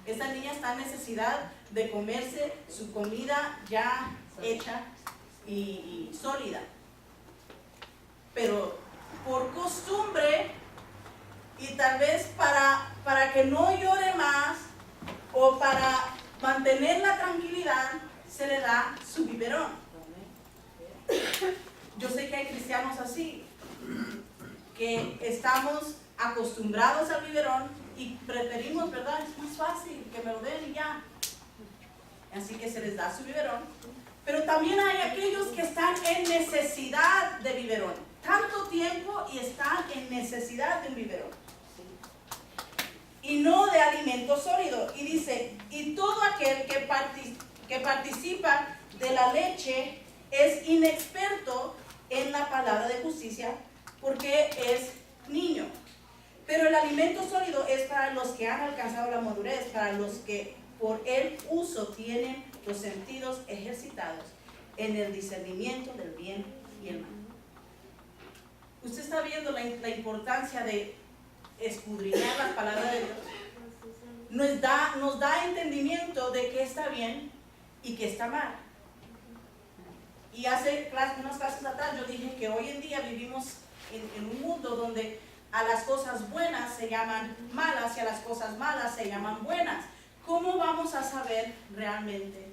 Esa niña está en necesidad de comerse su comida ya hecha y sólida. Pero por costumbre y tal vez para que no llore más o para mantener la tranquilidad, se le da su biberón. Yo sé que hay cristianos así, que estamos acostumbrados al biberón y preferimos, ¿verdad? Es más fácil que me lo den y ya. Así que se les da su biberón. Pero también hay aquellos que están en necesidad de biberón. Tanto tiempo y están en necesidad de un biberón. Y no de alimento sólido. Y dice, y todo aquel que participa de la leche es inexperto en la palabra de justicia porque es niño. Pero el alimento sólido es para los que han alcanzado la madurez, para los que por el uso tienen los sentidos ejercitados en el discernimiento del bien y el mal. Usted está viendo la importancia de escudriñar la palabra de Dios. Nos da entendimiento de qué está bien y qué está mal. Y hace unas clases atrás yo dije que hoy en día vivimos en un mundo donde a las cosas buenas se llaman malas y a las cosas malas se llaman buenas. ¿Cómo vamos a saber realmente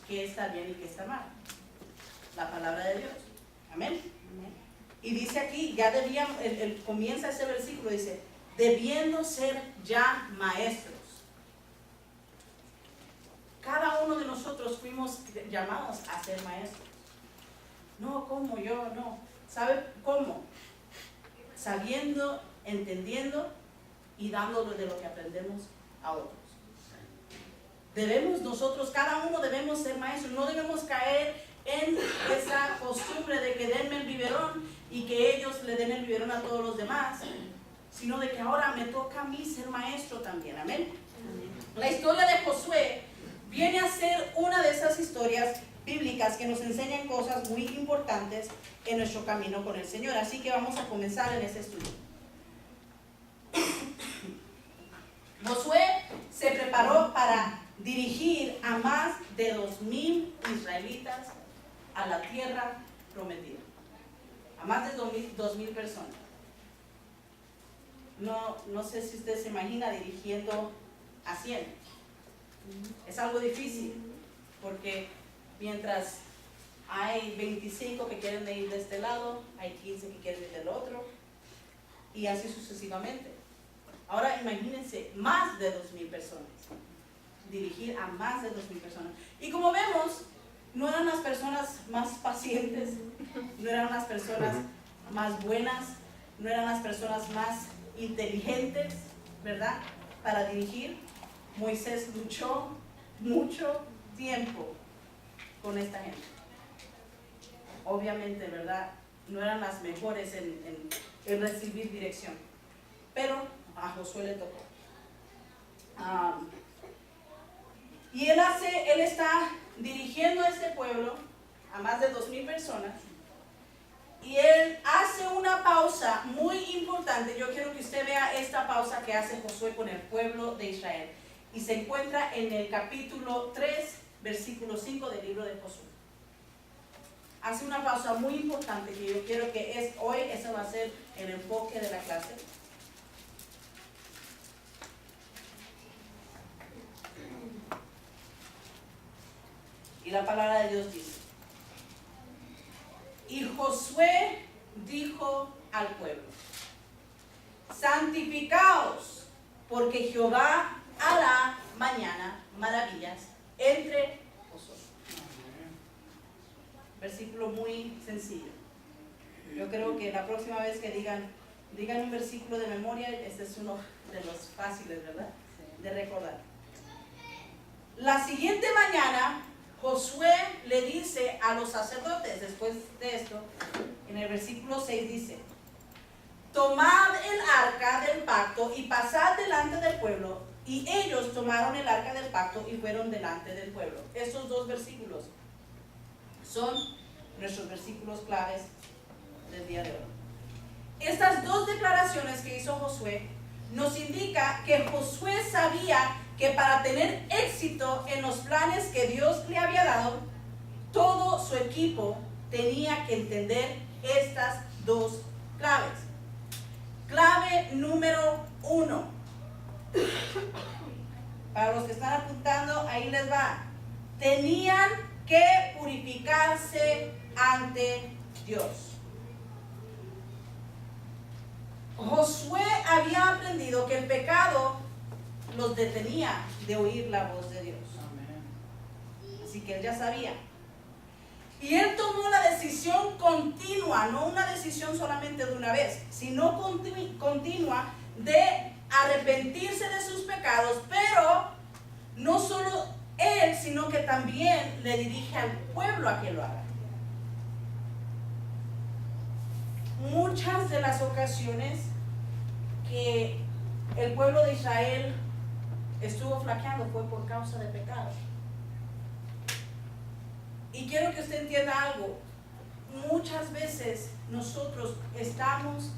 qué está bien y qué está mal? La palabra de Dios. Amén. Y dice aquí, ya debíamos, comienza ese versículo, dice, debiendo ser ya maestros. Cada uno de nosotros fuimos llamados a ser maestros. No, ¿cómo yo? No. ¿Sabe cómo? Sabiendo, entendiendo y dándolo de lo que aprendemos a otros. Nosotros, cada uno debemos ser maestros, no debemos caer en esa costumbre de que denme el biberón y que ellos le den el biberón a todos los demás, sino de que ahora me toca a mí ser maestro también. Amén. La historia de Josué viene a ser una de esas historias bíblicas que nos enseñan cosas muy importantes en nuestro camino con el Señor. Así que vamos a comenzar en ese estudio. Josué se preparó para dirigir a más de 2,000 israelitas a la tierra prometida. A más de 2,000 personas. No sé si usted se imagina dirigiendo a 100. Es algo difícil, porque mientras hay 25 que quieren ir de este lado, hay 15 que quieren ir del otro, y así sucesivamente. Ahora imagínense, más de 2,000 personas. Dirigir a más de 2,000 personas. Y como vemos, no eran las personas más pacientes, no eran las personas más buenas, no eran las personas más inteligentes, ¿verdad? Para dirigir. Moisés luchó mucho tiempo con esta gente. Obviamente, ¿verdad? No eran las mejores en recibir dirección. pero a Josué le tocó. Y él está dirigiendo a este pueblo, a más de 2,000 personas, y él hace una pausa muy importante. Yo quiero que usted vea esta pausa que hace Josué con el pueblo de Israel, y se encuentra en el capítulo 3, versículo 5 del libro de Josué. Hace una pausa muy importante que yo quiero que hoy ese va a ser el enfoque de la clase. Y la palabra de Dios dice: y Josué dijo al pueblo: santificaos, porque Jehová hará mañana maravillas entre vosotros. Versículo muy sencillo. Yo creo que la próxima vez que digan un versículo de memoria, este es uno de los fáciles, ¿verdad?, de recordar. La siguiente mañana, Josué le dice a los sacerdotes, después de esto, en el versículo 6 dice: tomad el arca del pacto y pasad delante del pueblo. Y ellos tomaron el arca del pacto y fueron delante del pueblo. Estos dos versículos son nuestros versículos claves del día de hoy. Estas dos declaraciones que hizo Josué nos indica que Josué sabía que para tener éxito en los planes que Dios le había dado, todo su equipo tenía que entender estas dos claves. Clave número 1. Para los que están apuntando, ahí les va. Tenían que purificarse ante Dios. Josué había aprendido que el pecado los detenía de oír la voz de Dios. Así que él ya sabía. Y él tomó la decisión continua, no una decisión solamente de una vez, sino continua de arrepentirse de sus pecados, pero no solo él, sino que también le dirige al pueblo a que lo haga. Muchas de las ocasiones que el pueblo de Israel estuvo flaqueando fue por causa de pecado. Y quiero que usted entienda algo. Muchas veces nosotros estamos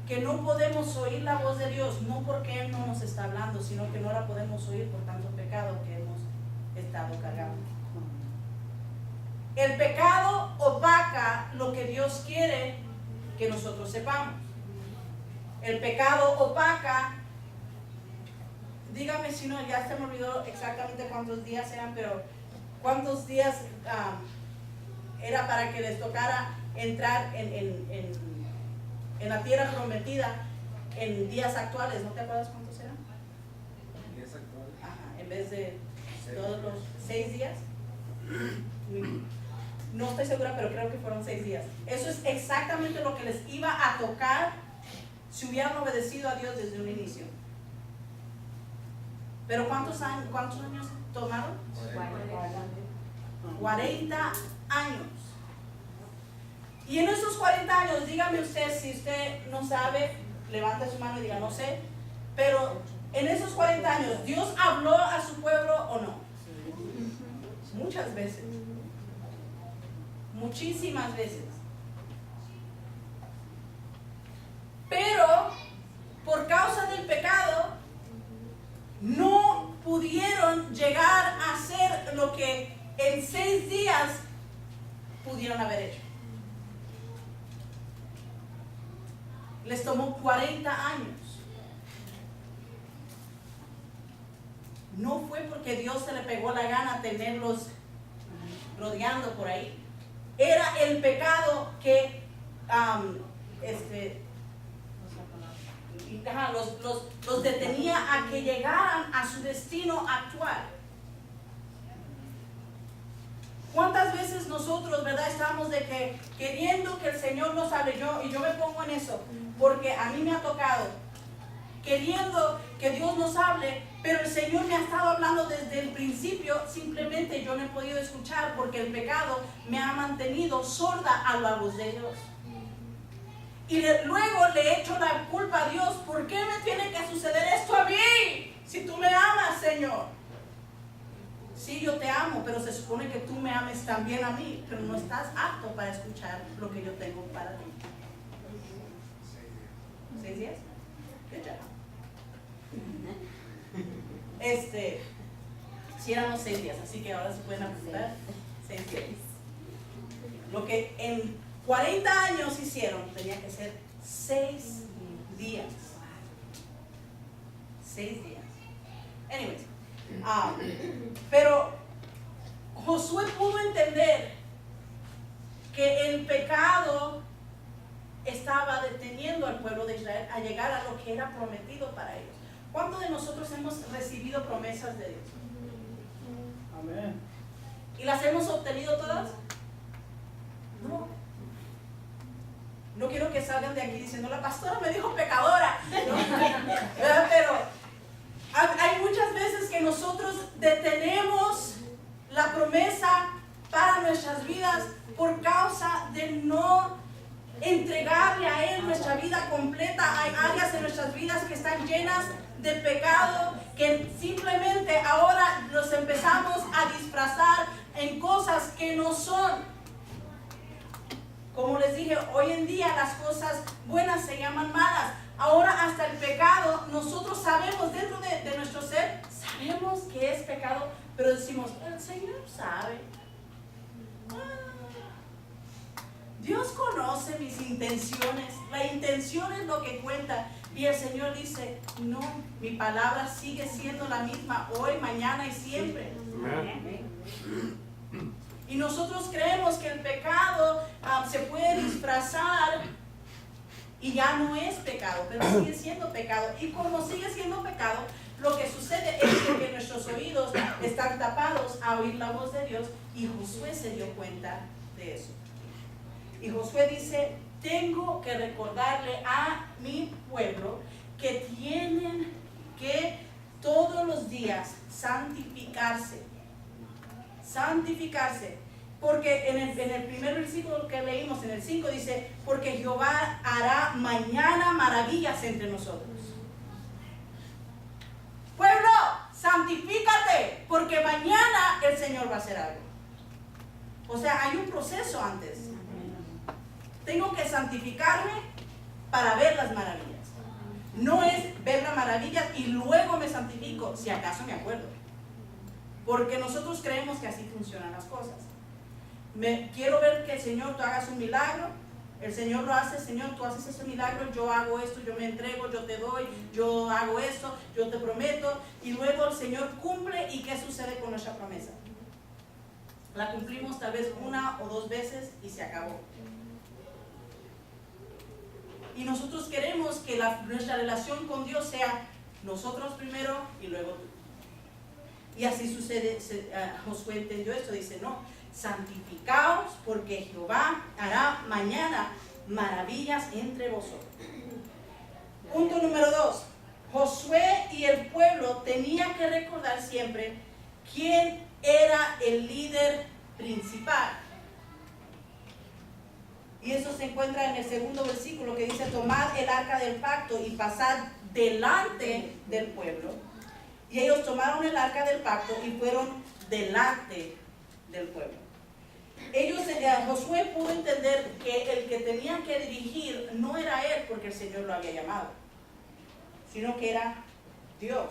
que no podemos oír la voz de Dios, no porque Él no nos está hablando, sino que no la podemos oír por tanto pecado que hemos estado cargando. El pecado opaca lo que Dios quiere que nosotros sepamos. El pecado opaca, dígame si no, ya se me olvidó exactamente cuántos días eran, pero cuántos días era para que les tocara entrar en la tierra prometida en días actuales. ¿No te acuerdas cuántos eran? ¿Días actuales? Ajá, en vez de todos los 6 días. No estoy segura, pero creo que fueron 6 días. Eso es exactamente lo que les iba a tocar si hubieran obedecido a Dios desde un inicio. Pero ¿cuántos años tomaron? 40 años. Y en esos 40 años, dígame usted, si usted no sabe, levante su mano y diga, no sé, pero en esos 40 años, ¿Dios habló a su pueblo o no? Muchas veces. Muchísimas veces. Pero, por causa del pecado, no pudieron llegar a hacer lo que en 6 días pudieron haber hecho. Les tomó 40 años. No fue porque Dios se le pegó la gana tenerlos rodeando por ahí. Era el pecado que los detenía a que llegaran a su destino actual. ¿Cuántas veces nosotros, verdad, estamos de que queriendo que el Señor nos hable? Y yo me pongo en eso, porque a mí me ha tocado, queriendo que Dios nos hable, pero el Señor me ha estado hablando desde el principio, simplemente yo no he podido escuchar porque el pecado me ha mantenido sorda a la voz de Dios. Y luego le echo la culpa a Dios. ¿Por qué me tiene que suceder esto a mí? Si tú me amas, Señor. Sí, yo te amo, pero se supone que tú me ames también a mí, pero no estás apto para escuchar lo que yo tengo para ti. 6 días. Good job. Si éramos 6 días, así que ahora se pueden apuntar 6 días. Lo que en 40 años hicieron tenía que ser 6 días. 6 días. Anyways, pero Josué pudo entender que el pecado estaba deteniendo al pueblo de Israel a llegar a lo que era prometido para ellos. ¿Cuántos de nosotros hemos recibido promesas de Dios? Amén. ¿Y las hemos obtenido todas? No. No quiero que salgan de aquí diciendo, la pastora me dijo pecadora, ¿no? ¿Verdad? Pero hay muchas veces que nosotros detenemos la promesa para nuestras vidas por causa de no entregarle a Él nuestra vida completa. Hay áreas de nuestras vidas que están llenas de pecado, que simplemente ahora los empezamos a disfrazar en cosas que no son. Como les dije, hoy en día las cosas buenas se llaman malas. Ahora hasta el pecado, nosotros sabemos dentro de nuestro ser, sabemos que es pecado, pero decimos, el Señor sabe. Dios conoce mis intenciones. La intención es lo que cuenta. Y el Señor dice, no, mi palabra sigue siendo la misma hoy, mañana y siempre. Y nosotros creemos que el pecado se puede disfrazar y ya no es pecado, pero sigue siendo pecado. Y como sigue siendo pecado, lo que sucede es que nuestros oídos están tapados a oír la voz de Dios, y Josué se dio cuenta de eso. Y Josué dice, tengo que recordarle a mi pueblo que tienen que todos los días santificarse. Santificarse. Porque en el primer versículo que leímos, en el 5, dice, porque Jehová hará mañana maravillas entre nosotros. Pueblo, santifícate, porque mañana el Señor va a hacer algo. O sea, hay un proceso antes. Tengo que santificarme para ver las maravillas. No es ver las maravillas y luego me santifico, si acaso me acuerdo. Porque nosotros creemos que así funcionan las cosas. Quiero ver que el Señor, tú hagas un milagro. El Señor lo hace, Señor, tú haces ese milagro, yo hago esto, yo me entrego, yo te doy, yo hago esto, yo te prometo. Y luego el Señor cumple. ¿Y qué sucede con nuestra promesa? La cumplimos tal vez 1 o 2 veces y se acabó. Y nosotros queremos que nuestra relación con Dios sea nosotros primero y luego tú. Y así sucede. Josué entendió esto, dice, no, santificaos porque Jehová hará mañana maravillas entre vosotros. Punto número 2. Josué y el pueblo tenían que recordar siempre quién era el líder principal. Y eso se encuentra en el 2º versículo, que dice, tomad el arca del pacto y pasad delante del pueblo. Y ellos tomaron el arca del pacto y fueron delante del pueblo. Josué pudo entender que el que tenía que dirigir no era él, porque el Señor lo había llamado, sino que era Dios.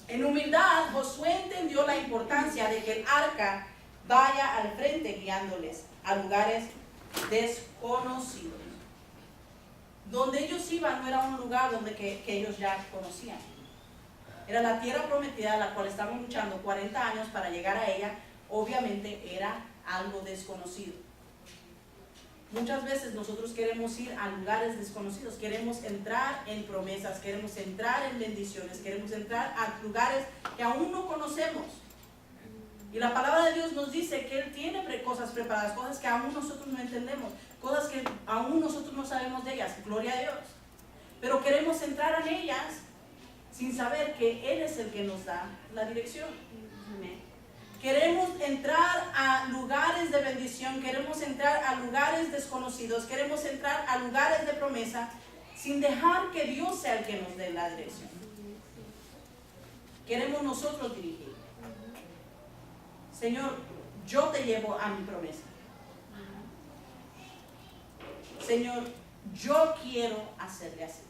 En humildad, Josué entendió la importancia de que el arca vaya al frente guiándoles a lugares desconocidos. Donde ellos iban no era un lugar donde que ellos ya conocían. Era la tierra prometida, la cual estaban luchando 40 años para llegar a ella. Obviamente era algo desconocido. Muchas veces nosotros queremos ir a lugares desconocidos, queremos entrar en promesas, queremos entrar en bendiciones, queremos entrar a lugares que aún no conocemos. Y la palabra de Dios nos dice que Él tiene cosas preparadas, cosas que aún nosotros no entendemos, cosas que aún nosotros no sabemos de ellas, gloria a Dios. Pero queremos entrar en ellas sin saber que Él es el que nos da la dirección. Amén. Queremos entrar a lugares de bendición, queremos entrar a lugares desconocidos, queremos entrar a lugares de promesa sin dejar que Dios sea el que nos dé la dirección. Queremos nosotros dirigir. Señor, yo te llevo a mi promesa. Señor, yo quiero hacerle así.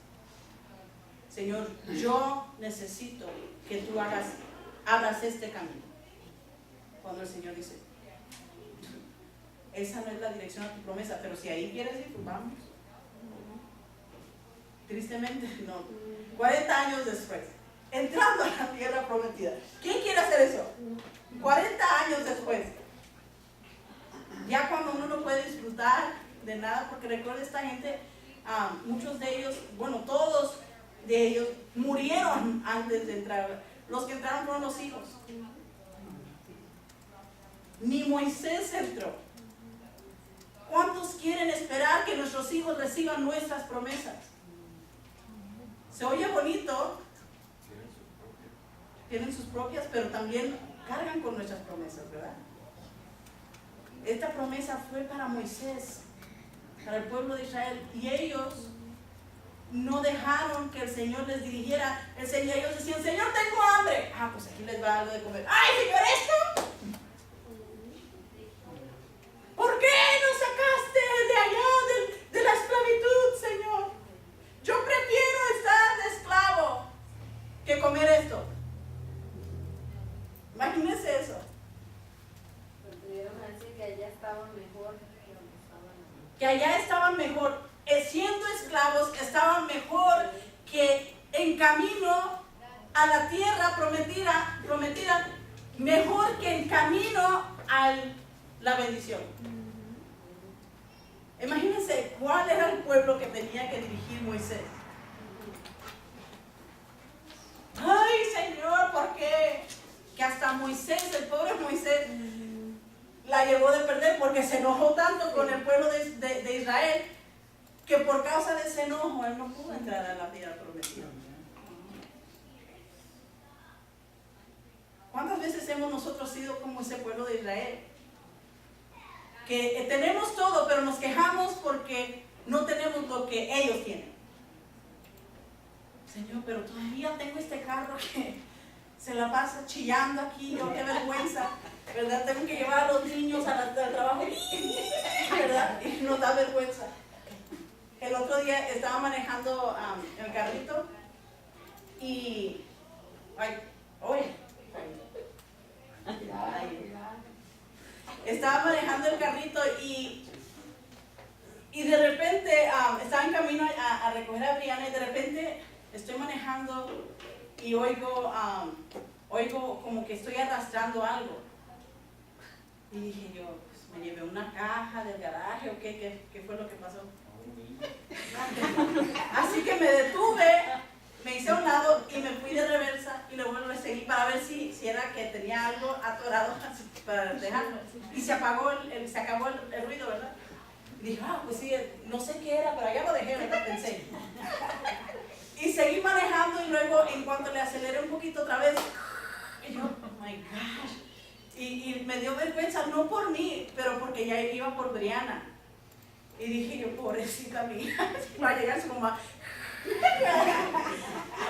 Señor, yo necesito que tú abras este camino. Cuando el Señor dice, esa no es la dirección a tu promesa, pero si ahí quieres ir, pues vamos. Tristemente, no. 40 años después, entrando a la tierra prometida. ¿Quién quiere hacer eso? 40 años después. Ya cuando uno no puede disfrutar de nada, porque recuerda esta gente, muchos de ellos, bueno, todos de ellos murieron antes de entrar. Los que entraron fueron los hijos. Ni Moisés entró. ¿Cuántos quieren esperar que nuestros hijos reciban nuestras promesas? Se oye bonito, tienen sus propias, pero también cargan con nuestras promesas, ¿verdad? Esta promesa fue para Moisés, para el pueblo de Israel, y ellos no dejaron que el Señor les dirigiera. Ellos decían, Señor, tengo hambre. Pues aquí les va algo de comer. ¡Ay, Señor, esto! ¿Por qué nos sacaste de allá, de la esclavitud, Señor? Yo prefiero estar de esclavo que comer esto. Imagínense eso. Pudieron decir que allá estaban mejor que donde estaban. Que allá estaban mejor, siendo esclavos, estaban mejor que en camino a la tierra prometida, mejor que en camino a la bendición. Imagínense cuál era el pueblo que tenía que dirigir Moisés. Ay, Señor, ¿por qué? Que hasta Moisés, el pobre Moisés, la llevó de perder porque se enojó tanto con el pueblo de Israel que por causa de ese enojo él no pudo entrar a la tierra prometida. ¿Cuántas veces hemos nosotros sido como ese pueblo de Israel? Que tenemos todo, pero nos quejamos porque no tenemos lo que ellos tienen. Señor, pero todavía tengo este carro que se la pasa chillando aquí, yo qué vergüenza, ¿verdad? Tengo que llevar a los niños al trabajo, ¿verdad? Y nos da vergüenza. El otro día estaba manejando el carrito y... estaba manejando el carrito y de repente estaba en camino a recoger a Brianna y de repente estoy manejando y oigo como que estoy arrastrando algo. Y dije yo, pues me llevé una caja del garaje o qué fue lo que pasó. Así que me detuve, me hice a un lado y me fui de reversa y luego lo seguí para ver si era que tenía algo atorado para dejarlo. Y se acabó el ruido, ¿verdad? Y dije, pues sí, no sé qué era, pero ya lo dejé, ¿verdad? Pensé. Y seguí manejando y luego en cuanto le aceleré un poquito otra vez, y yo, oh my gosh. Y me dio vergüenza, no por mí, pero porque ya iba por Brianna. Y dije yo, pobrecita mía, va a llegar su mamá.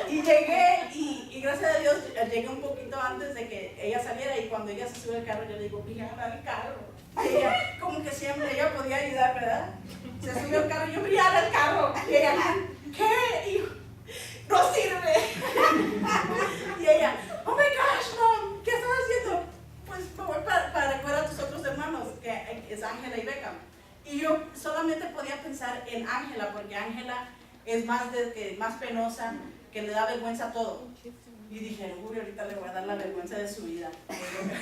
Y llegué y gracias a Dios llegué un poquito antes de que ella saliera y cuando ella se sube al carro yo le digo, Brianna, dame el carro. Y ella, como que siempre ella podía ayudar, ¿verdad? Se subió al carro y yo, Brianna, el carro. Y ella, ¿qué? Y yo, no sirve. Y ella, oh my gosh, mom, ¿qué estás haciendo? Pues me voy para recoger a tus otros hermanos, que es Ángela y Beckham. Y yo solamente podía pensar en Ángela, porque Ángela es más penosa, que le da vergüenza a todo. Y dije, uy, ahorita le voy a dar la vergüenza de su vida.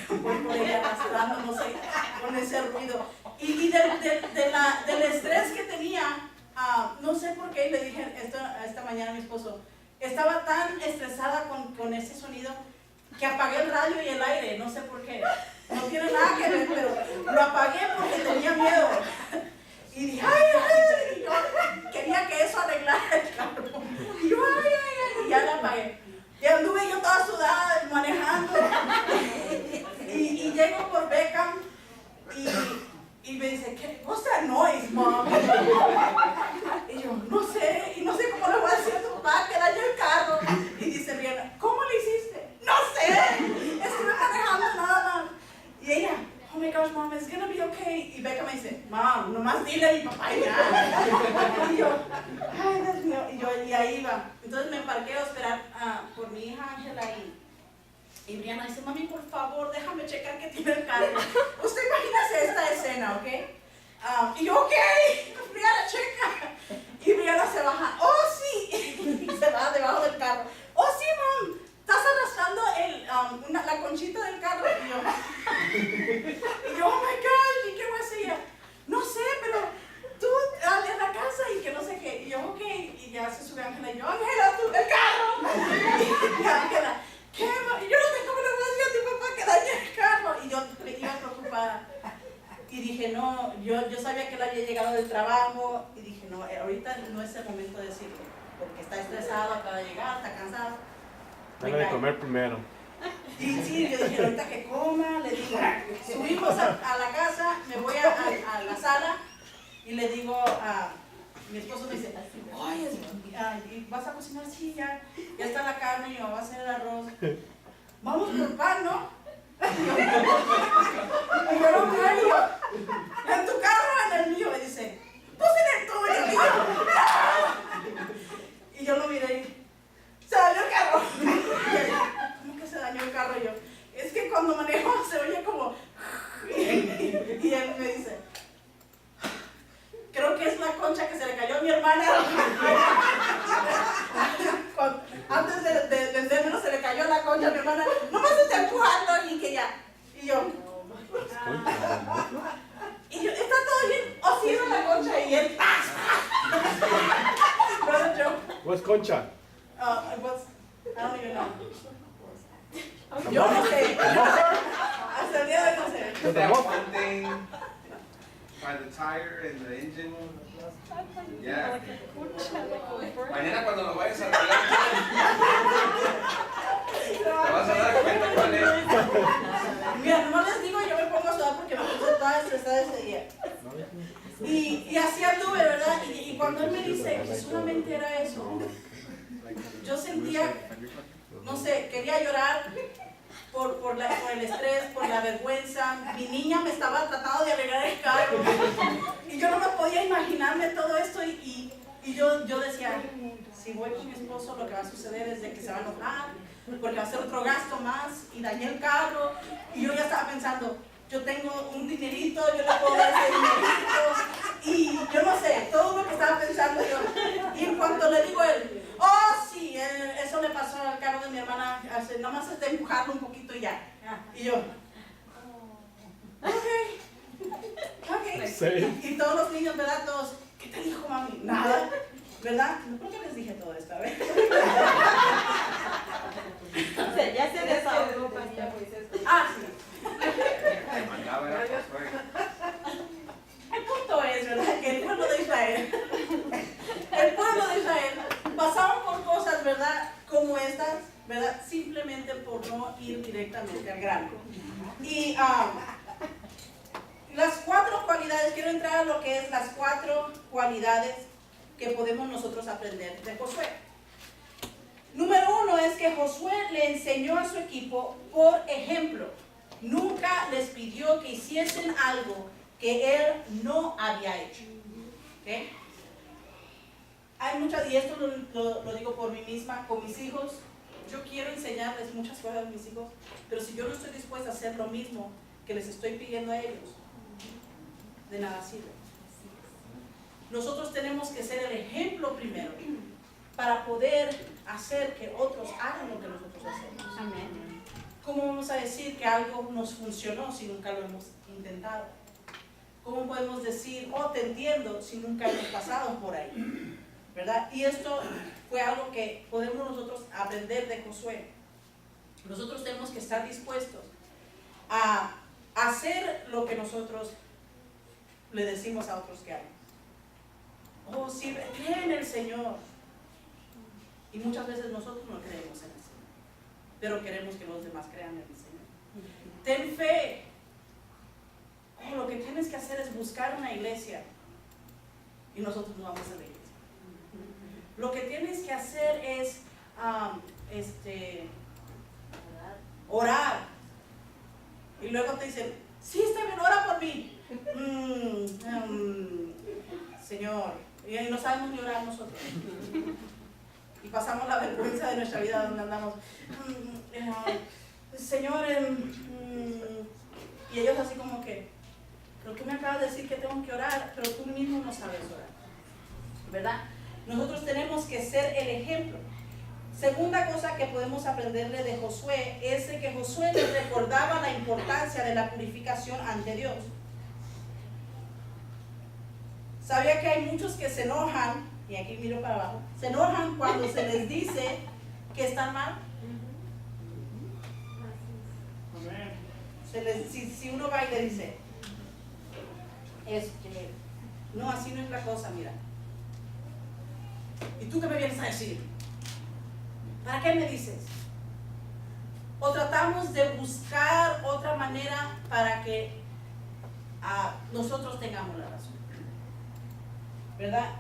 Voy por ella arrastrando, no sé, con ese ruido. Y del estrés que tenía, no sé por qué, y le dije esta mañana a mi esposo, estaba tan estresada con ese sonido que apagué el radio y el aire, no sé por qué. No tiene nada que ver, pero lo apagué porque tenía miedo. Y dije, ay, y yo quería que eso arreglara el carro. Y yo, ay, y ya la apagué. Y anduve yo toda sudada manejando. Y Y me dice, ¿qué? What's that noise, mom? Y yo, no sé, y no sé cómo le voy a decir a tu papá que dañó el carro. Y dice Brianna, ¿cómo le hiciste? No sé, estuve manejando nada más. Y ella, oh my gosh, mom, it's gonna be okay. Y Becca me dice, mom, nomás dile a mi papá y ya. Y yo, ay, Dios mío, y ahí iba. Entonces me embarqué a esperar por mi hija Ángela y Brianna dice, mami, por favor, déjame checar que tiene el carro. Usted imagínese esta escena, ¿ok? Y yo, ok, Brianna, checa. Y Brianna se baja, oh, sí. Y se va debajo del carro. Oh, sí, mom, estás arrastrando la conchita del carro. Y yo, oh my gosh, ¿y qué voy a hacer? No sé, pero tú en la casa y que no sé qué. Y yo, ok. Y ya se sube Ángela y yo, Ángela, tú el carro. Y Ángela, ¿qué? Y yo no sé cómo le voy a decir a tu papá que dañe el carro. Y yo iba preocupada. Y dije, no, yo sabía que él había llegado del trabajo. Y dije, no, ahorita no es el momento de decirlo. Porque está estresado, acaba de llegar, está cansado. Dale de comer primero. Y sí, yo dije, ahorita que coma, le digo, subimos a la casa, me voy a la sala y le digo a mi esposo, me dice, oye, ¿vas a cocinar? Sí, ya está la carne, y va a hacer el arroz. Vamos por pan, ¿no? Y yo no creo, en tu carro o en el mío, me dice, pues en el tuyo. Y yo, no. Y yo lo miré y se dañó el carro. ¿Cómo que se dañó el carro? Y yo, es que cuando manejo se oye como... Y él me dice, creo que es la concha que se le cayó a mi hermana. Antes de vendérmelo se le cayó la concha a mi hermana. Nomás está empujando y que ya. Y yo, ¿está todo bien? ¿O si era la concha? Y él, Brother Joe. What's concha? I don't even know. Yo no sé. Hasta el día de hoy no sé. Is that one thing by the tire and the engine? Yeah. Mañana cuando lo vayas a arreglar, te vas a dar cuenta cuál es. Mira, no les digo, yo me pongo a sudar porque me puse toda estresada ese día. Y así anduve, ¿verdad? Y cuando él me dice que solamente era eso, yo sentía, no sé, quería llorar por el estrés, por la vergüenza. Mi niña me estaba tratando de arreglar el carro y yo no me podía imaginarme todo esto y yo decía, si voy con mi esposo lo que va a suceder es de que se va a enojar porque va a ser otro gasto más y dañé el carro. Y yo ya estaba pensando, yo tengo un dinerito, yo le puedo dar ese dinerito y yo no sé, todo lo que estaba pensando yo. Y en cuanto le digo a él, oh sí, eso le pasó al carro de mi hermana, nomás es de empujarlo un poquito y ya. Y yo, ok. Sí. Y todos los niños, ¿verdad? Todos, ¿qué te dijo mami? Nada, ¿verdad? ¿Por qué les dije todo esto? A ver. Ya se desahogó. Sí. El punto es, ¿verdad? Que el pueblo de Israel pasaban por cosas, ¿verdad? Como estas, ¿verdad? Simplemente por no ir directamente al grano. Y las 4 cualidades, quiero entrar a lo que es las 4 cualidades que podemos nosotros aprender de Josué. Número 1 es que Josué le enseñó a su equipo por ejemplo. Nunca les pidió que hiciesen algo que él no había hecho. ¿Okay? Hay muchas, y esto lo digo por mí misma, con mis hijos. Yo quiero enseñarles muchas cosas a mis hijos, pero si yo no estoy dispuesta a hacer lo mismo que les estoy pidiendo a ellos, de nada sirve. Nosotros tenemos que ser el ejemplo primero para poder hacer que otros hagan lo que nosotros hacemos. Amén. ¿Cómo vamos a decir que algo nos funcionó si nunca lo hemos intentado? ¿Cómo podemos decir, oh, te entiendo, si nunca hemos pasado por ahí? ¿Verdad? Y esto fue algo que podemos nosotros aprender de Josué. Nosotros tenemos que estar dispuestos a hacer lo que nosotros le decimos a otros que hagan. Oh, sí, cree en el Señor. Y muchas veces nosotros no creemos en el Señor, pero queremos que los demás crean en el Señor. Ten fe. oh, lo que tienes que hacer es buscar una iglesia. Y nosotros no vamos a la iglesia. Lo que tienes que hacer es orar. Y luego te dicen, sí, está bien, ora por mí. Señor, y no sabemos ni orar nosotros. Y pasamos la vergüenza de nuestra vida donde andamos. Señor, y ellos así como que, pero tú me acabas de decir que tengo que orar, pero tú mismo no sabes orar, ¿verdad? Nosotros tenemos que ser el ejemplo. Segunda cosa que podemos aprenderle de Josué es de que Josué les recordaba la importancia de la purificación ante Dios. Sabía que hay muchos que se enojan, y aquí miro para abajo, se enojan cuando se les dice que están mal. Si uno va y le dice, no, así no es la cosa, mira. ¿Y tú qué me vienes a decir? ¿Para qué me dices? O tratamos de buscar otra manera para que nosotros tengamos la razón, ¿verdad?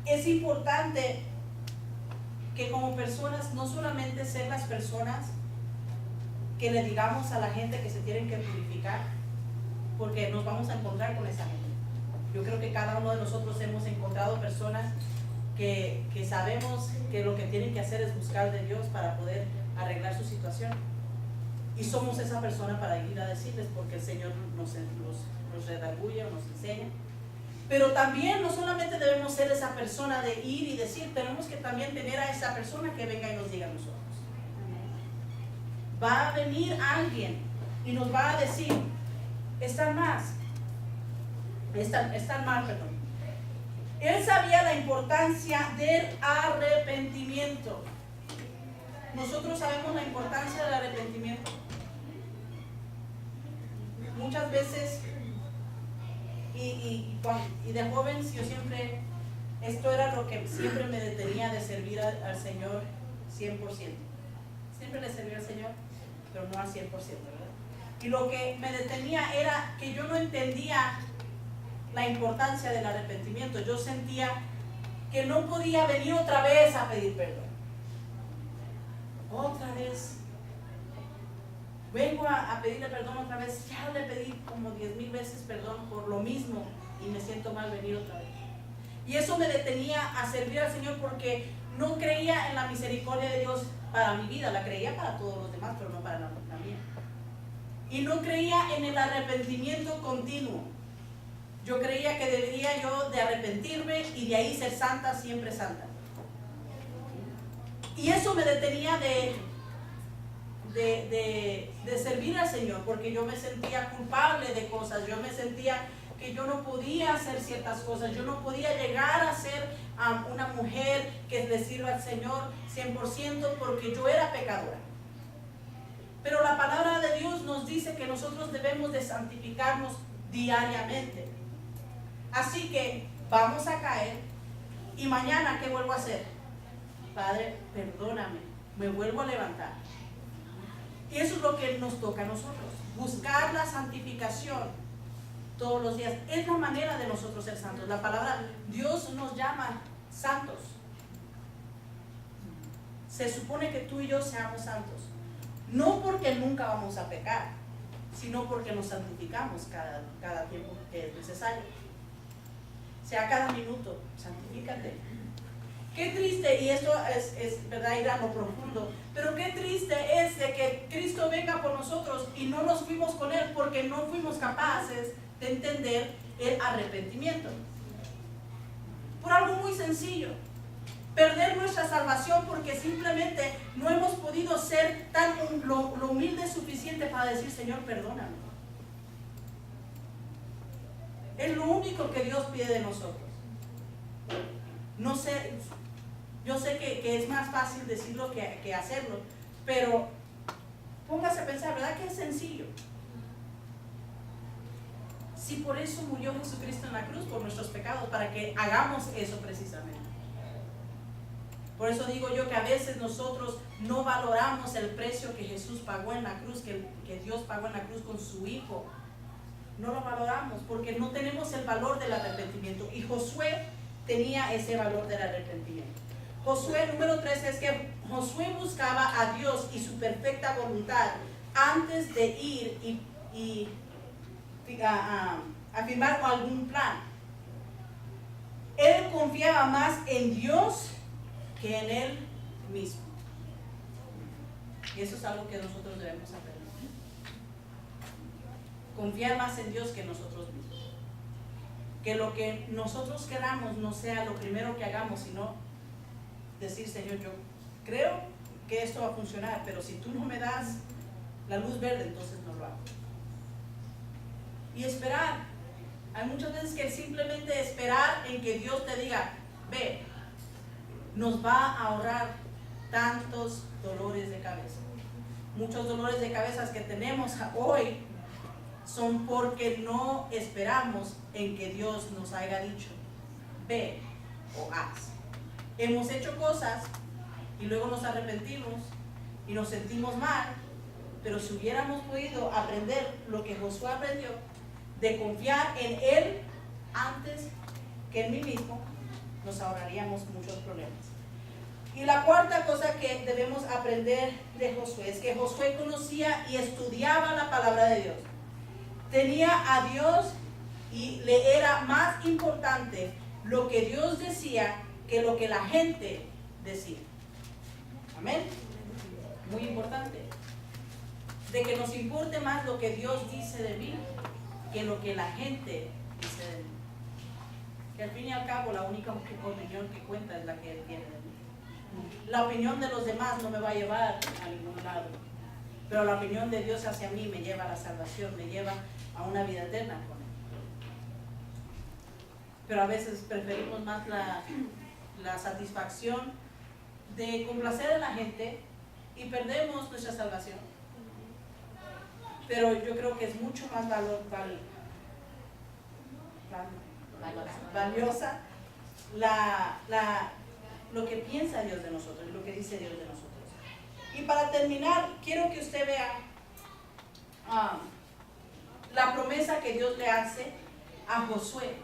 Es importante que como personas, no solamente ser las personas que le digamos a la gente que se tienen que purificar, porque nos vamos a encontrar con esa gente. Yo creo que cada uno de nosotros hemos encontrado personas que sabemos que lo que tienen que hacer es buscar de Dios para poder arreglar su situación. Y somos esa persona para ir a decirles, porque el Señor nos redarguye o nos enseña. Pero también no solamente debemos ser esa persona de ir y decir, tenemos que también tener a esa persona que venga y nos diga a nosotros. Va a venir alguien y nos va a decir, están mal, perdón. Él sabía la importancia del arrepentimiento. Nosotros sabemos la importancia del arrepentimiento. Muchas veces, y de joven, yo siempre, esto era lo que siempre me detenía de servir al Señor 100%. Siempre le serví al Señor, pero no al 100%, ¿verdad? Y lo que me detenía era que yo no entendía la importancia del arrepentimiento. Yo sentía que no podía venir otra vez a pedir perdón. Otra vez. Vengo a pedirle perdón otra vez. Ya le pedí como 10,000 veces perdón por lo mismo y me siento mal venir otra vez. Y eso me detenía a servir al Señor porque no creía en la misericordia de Dios para mi vida. La creía para todos los demás, pero no para la mía. Y no creía en el arrepentimiento continuo. Yo creía que debería yo de arrepentirme y de ahí ser santa, siempre santa. Y eso me detenía de servir al Señor, porque yo me sentía culpable de cosas, yo me sentía que yo no podía hacer ciertas cosas, yo no podía llegar a ser una mujer que le sirva al Señor 100% porque yo era pecadora. Pero la palabra de Dios nos dice que nosotros debemos de santificarnos diariamente. Así que vamos a caer y mañana ¿qué vuelvo a hacer? Padre, perdóname, me vuelvo a levantar. Y eso es lo que nos toca a nosotros, buscar la santificación todos los días. Es la manera de nosotros ser santos. La palabra, Dios nos llama santos. Se supone que tú y yo seamos santos. No porque nunca vamos a pecar, sino porque nos santificamos cada tiempo que es necesario. Sea cada minuto, santifícate. Qué triste, y esto es verdad, ir a lo profundo, pero qué triste es de que Cristo venga por nosotros y no nos fuimos con Él porque no fuimos capaces de entender el arrepentimiento. Por algo muy sencillo, perder nuestra salvación porque simplemente no hemos podido ser tan lo humilde suficiente para decir, Señor, perdóname. Es lo único que Dios pide de nosotros. No sé, yo sé que es más fácil decirlo que hacerlo, pero póngase a pensar, ¿verdad que es sencillo? Si por eso murió Jesucristo en la cruz, por nuestros pecados, para que hagamos eso precisamente. Por eso digo yo que a veces nosotros no valoramos el precio que Jesús pagó en la cruz, que Dios pagó en la cruz con su Hijo. no lo valoramos porque no tenemos el valor del arrepentimiento. Y Josué tenía ese valor del arrepentimiento. Josué número 3 es que Josué buscaba a Dios y su perfecta voluntad antes de ir a firmar algún plan. Él confiaba más en Dios que en él mismo. Y eso es algo que nosotros debemos aprender. Confiar más en Dios que en nosotros mismos. Que lo que nosotros queramos no sea lo primero que hagamos, sino decir, Señor, yo creo que esto va a funcionar, pero si tú no me das la luz verde, entonces no lo hago. Y esperar. Hay muchas veces que simplemente esperar en que Dios te diga, ve, nos va a ahorrar tantos dolores de cabeza. Muchos dolores de cabeza que tenemos hoy son porque no esperamos en que Dios nos haya dicho, ve o haz. Hemos hecho cosas y luego nos arrepentimos y nos sentimos mal, pero si hubiéramos podido aprender lo que Josué aprendió, de confiar en Él antes que en mí mismo, nos ahorraríamos muchos problemas. Y la cuarta cosa que debemos aprender de Josué es que Josué conocía y estudiaba la palabra de Dios. Tenía a Dios y le era más importante lo que Dios decía que lo que la gente decía. Amén. Muy importante. De que nos importe más lo que Dios dice de mí que lo que la gente dice de mí. Que al fin y al cabo la única opinión que cuenta es la que Él tiene de mí. La opinión de los demás no me va a llevar a ningún lado, pero la opinión de Dios hacia mí me lleva a la salvación, me lleva a una vida eterna con Él. Pero a veces preferimos más la satisfacción de complacer a la gente y perdemos nuestra salvación. Pero yo creo que es mucho más valiosa lo que piensa Dios de nosotros, lo que dice Dios de nosotros. Y para terminar, quiero que usted vea la promesa que Dios le hace a Josué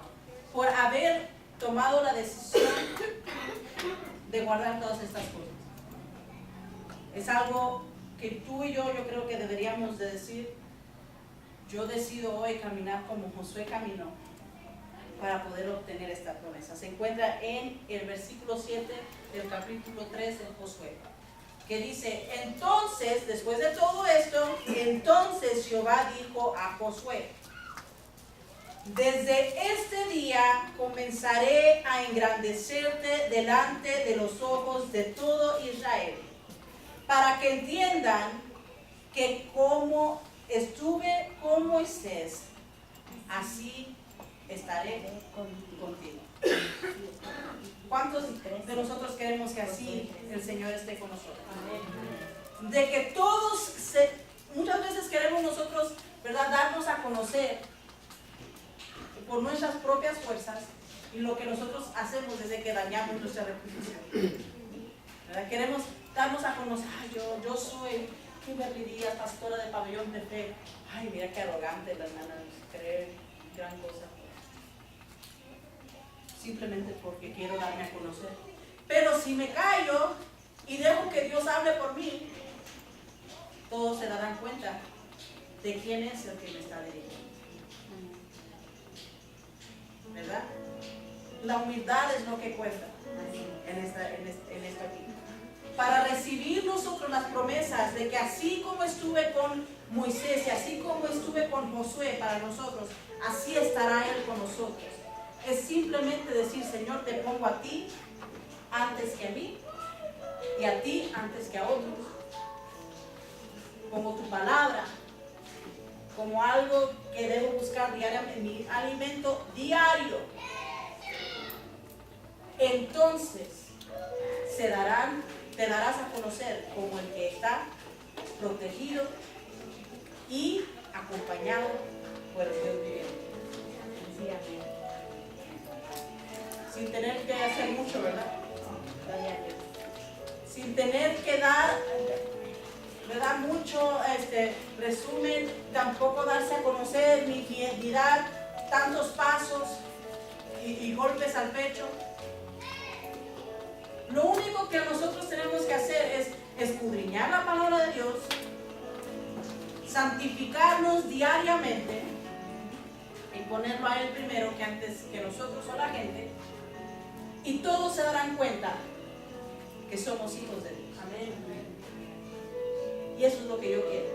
por haber tomado la decisión de guardar todas estas cosas. Es algo que tú y yo creo que deberíamos de decir, yo decido hoy caminar como Josué caminó para poder obtener esta promesa. Se encuentra en el versículo 7 del capítulo 3 de Josué, que dice, entonces, después de todo esto, entonces Jehová dijo a Josué, desde este día comenzaré a engrandecerte delante de los ojos de todo Israel, para que entiendan que como estuve con Moisés, así estaré contigo. ¿Cuántos de nosotros queremos que así el Señor esté con nosotros? De que todos, muchas veces queremos nosotros, ¿verdad?, darnos a conocer por nuestras propias fuerzas, y lo que nosotros hacemos es de que dañamos nuestra reputación. ¿Verdad? Queremos darnos a conocer, ay, yo soy Kimberly Díaz, pastora de Pabellón de Fe. Ay, mira qué arrogante la hermana, cree gran cosa. Simplemente porque quiero darme a conocer. Pero si me callo y dejo que Dios hable por mí, todos se darán cuenta de quién es el que me está dirigiendo. ¿Verdad? La humildad es lo que cuenta en esto aquí. Para recibir nosotros las promesas de que así como estuve con Moisés y así como estuve con Josué para nosotros, así estará Él con nosotros. Es simplemente decir, Señor, te pongo a ti antes que a mí y a ti antes que a otros. Como tu palabra, como algo que debo buscar diariamente, mi alimento diario. Entonces te darás a conocer como el que está protegido y acompañado por el Dios viviente. Sin tener que hacer mucho, ¿verdad? Sin tener que dar mucho resumen, tampoco darse a conocer, ni dar tantos pasos y golpes al pecho. Lo único que nosotros tenemos que hacer es escudriñar la palabra de Dios, santificarnos diariamente y ponerlo a Él primero que antes que nosotros o la gente, y todos se darán cuenta que somos hijos de Dios. Amén. Y eso es lo que yo quiero.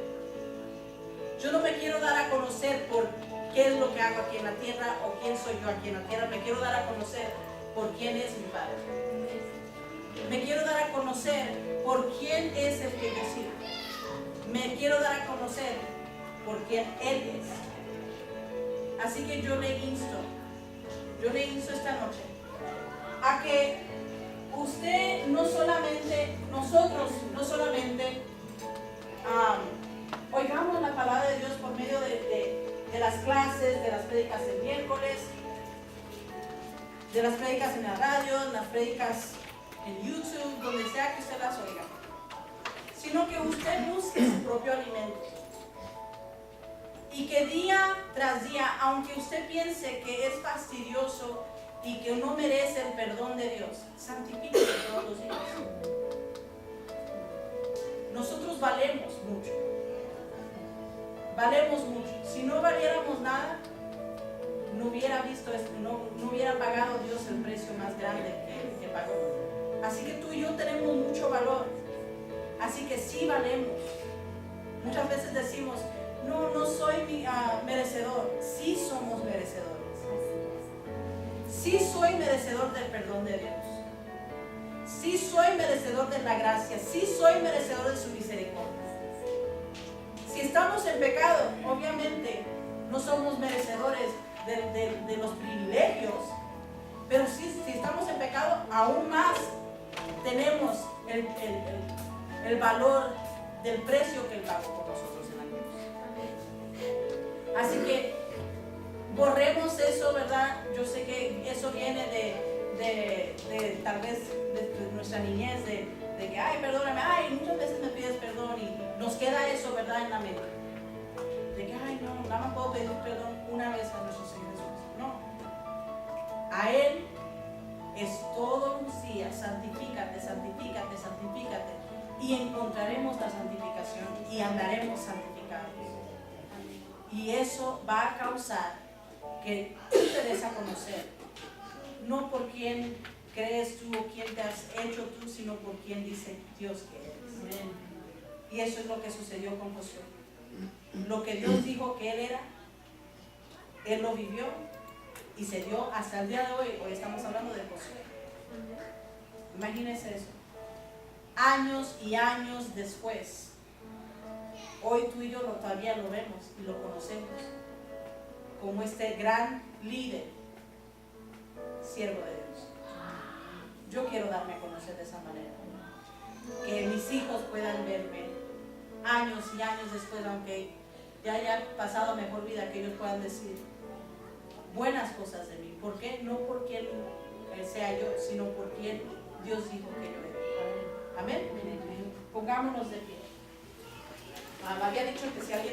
Yo no me quiero dar a conocer por qué es lo que hago aquí en la tierra o quién soy yo aquí en la tierra. Me quiero dar a conocer por quién es mi Padre. Me quiero dar a conocer por quién es el que yo sigo. Me quiero dar a conocer por quién Él es. Así que yo le insto esta noche a que usted nosotros no solamente oigamos la palabra de Dios por medio de las clases, de las prédicas el miércoles, de las prédicas en la radio, las prédicas en YouTube, donde sea que usted las oiga, sino que usted busque su propio alimento y que día tras día, aunque usted piense que es fastidioso y que no merece el perdón de Dios, santifíquese todos los días. Nosotros valemos mucho. Si no valiéramos nada, no hubiera visto esto, no hubiera pagado Dios el precio más grande que pagó. Así que tú y yo tenemos mucho valor. Así que sí valemos. Muchas veces decimos, no soy merecedor. Sí somos merecedores. Sí soy merecedor del perdón de Dios. Sí soy merecedor de la gracia. Sí soy merecedor de su misericordia. Si estamos en pecado, obviamente no somos merecedores de los privilegios, pero si estamos en pecado, aún más tenemos el valor del precio que Él pagó por nosotros en la cruz. Así que borremos eso, ¿verdad? Yo sé que eso viene de tal vez de nuestra niñez, de que, ay, perdóname, ay, muchas veces me pides perdón y nos queda eso, ¿verdad?, en la mente. De que, ay, no, nada más puedo pedir perdón una vez a nuestro Señor Jesús. No. A Él es todos los días, santifícate, santifícate, santifícate, y encontraremos la santificación y andaremos santificados. Y eso va a causar que tú te des a conocer, no por quién crees tú o quién te has hecho tú, sino por quién dice Dios que eres. Amén. Y eso es lo que sucedió con Josué. Lo que Dios dijo que Él era, Él lo vivió y se dio hasta el día de hoy. Hoy estamos hablando de Josué. Imagínense eso. Años y años después, hoy tú y yo todavía lo vemos y lo conocemos como este gran líder, siervo de Dios. Yo quiero darme a conocer de esa manera, que mis hijos puedan verme años y años después, aunque ya haya pasado mejor vida, que ellos puedan decir buenas cosas de mí. ¿Por qué? No por quién sea yo, sino por quién Dios dijo que yo era. Amén. Pongámonos de pie. Había dicho que si alguien